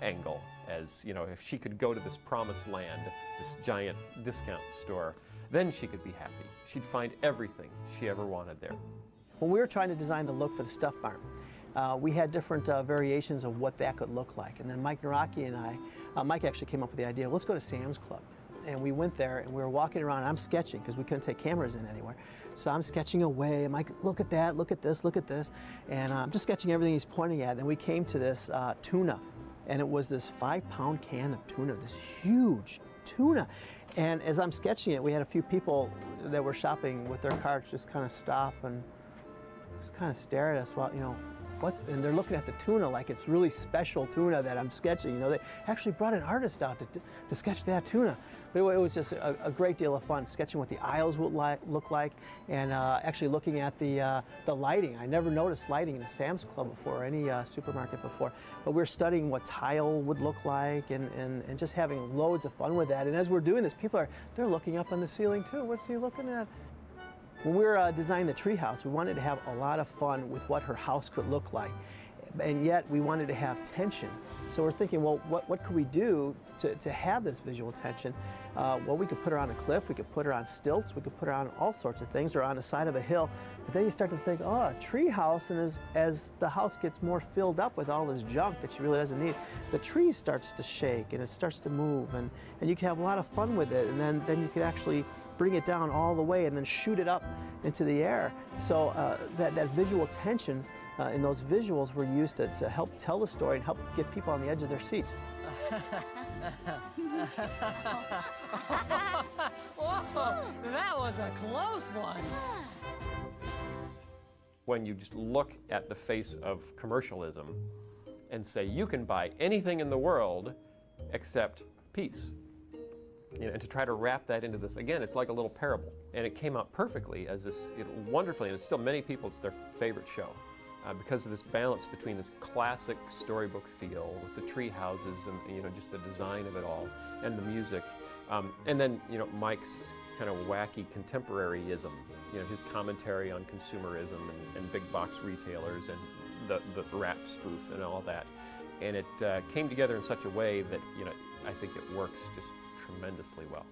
angle, as, you know, if she could go to this promised land, this giant discount store, then she could be happy. She'd find everything she ever wanted there. When we were trying to design the look for the Stuff Barn, we had different variations of what that could look like. And then Mike Naraki and I, Mike actually came up with the idea, let's go to Sam's Club. And we went there and we were walking around, I'm sketching because we couldn't take cameras in anywhere. So I'm sketching away, and Mike, look at that, look at this, look at this. And I'm just sketching everything he's pointing at. And we came to this tuna. And it was this 5-pound can of tuna, this huge tuna. And as I'm sketching it, we had a few people that were shopping with their carts just kind of stop and just kind of stare at us while, you know, and they're looking at the tuna like it's really special tuna that I'm sketching. You know, they actually brought an artist out to sketch that tuna. But it was just a great deal of fun sketching what the aisles would look like, and actually looking at the lighting. I never noticed lighting in a Sam's Club before, or any supermarket before. But we're studying what tile would look like, and just having loads of fun with that. And as we're doing this, they're looking up on the ceiling too. What's he looking at? When we were designing the treehouse, we wanted to have a lot of fun with what her house could look like, and yet we wanted to have tension. So we're thinking, well, what could we do to have this visual tension? Well, we could put her on a cliff, we could put her on stilts, we could put her on all sorts of things, or on the side of a hill. But then you start to think, oh, a treehouse, and as the house gets more filled up with all this junk that she really doesn't need, the tree starts to shake and it starts to move, and you can have a lot of fun with it, and then you can actually bring it down all the way and then shoot it up into the air. So that visual tension in those visuals were used to help tell the story and help get people on the edge of their seats. Whoa, that was a close one. When you just look at the face of commercialism and say, you can buy anything in the world except peace. You know, and to try to wrap that into this, again, it's like a little parable. And it came out perfectly as this, wonderfully, and it's still many people, it's their favorite show. Because of this balance between this classic storybook feel with the tree houses and, you know, just the design of it all, and the music. And then, you know, Mike's kind of wacky contemporaryism, you know, his commentary on consumerism and big box retailers and the rap spoof and all that. And it came together in such a way that, you know, I think it works just tremendously well.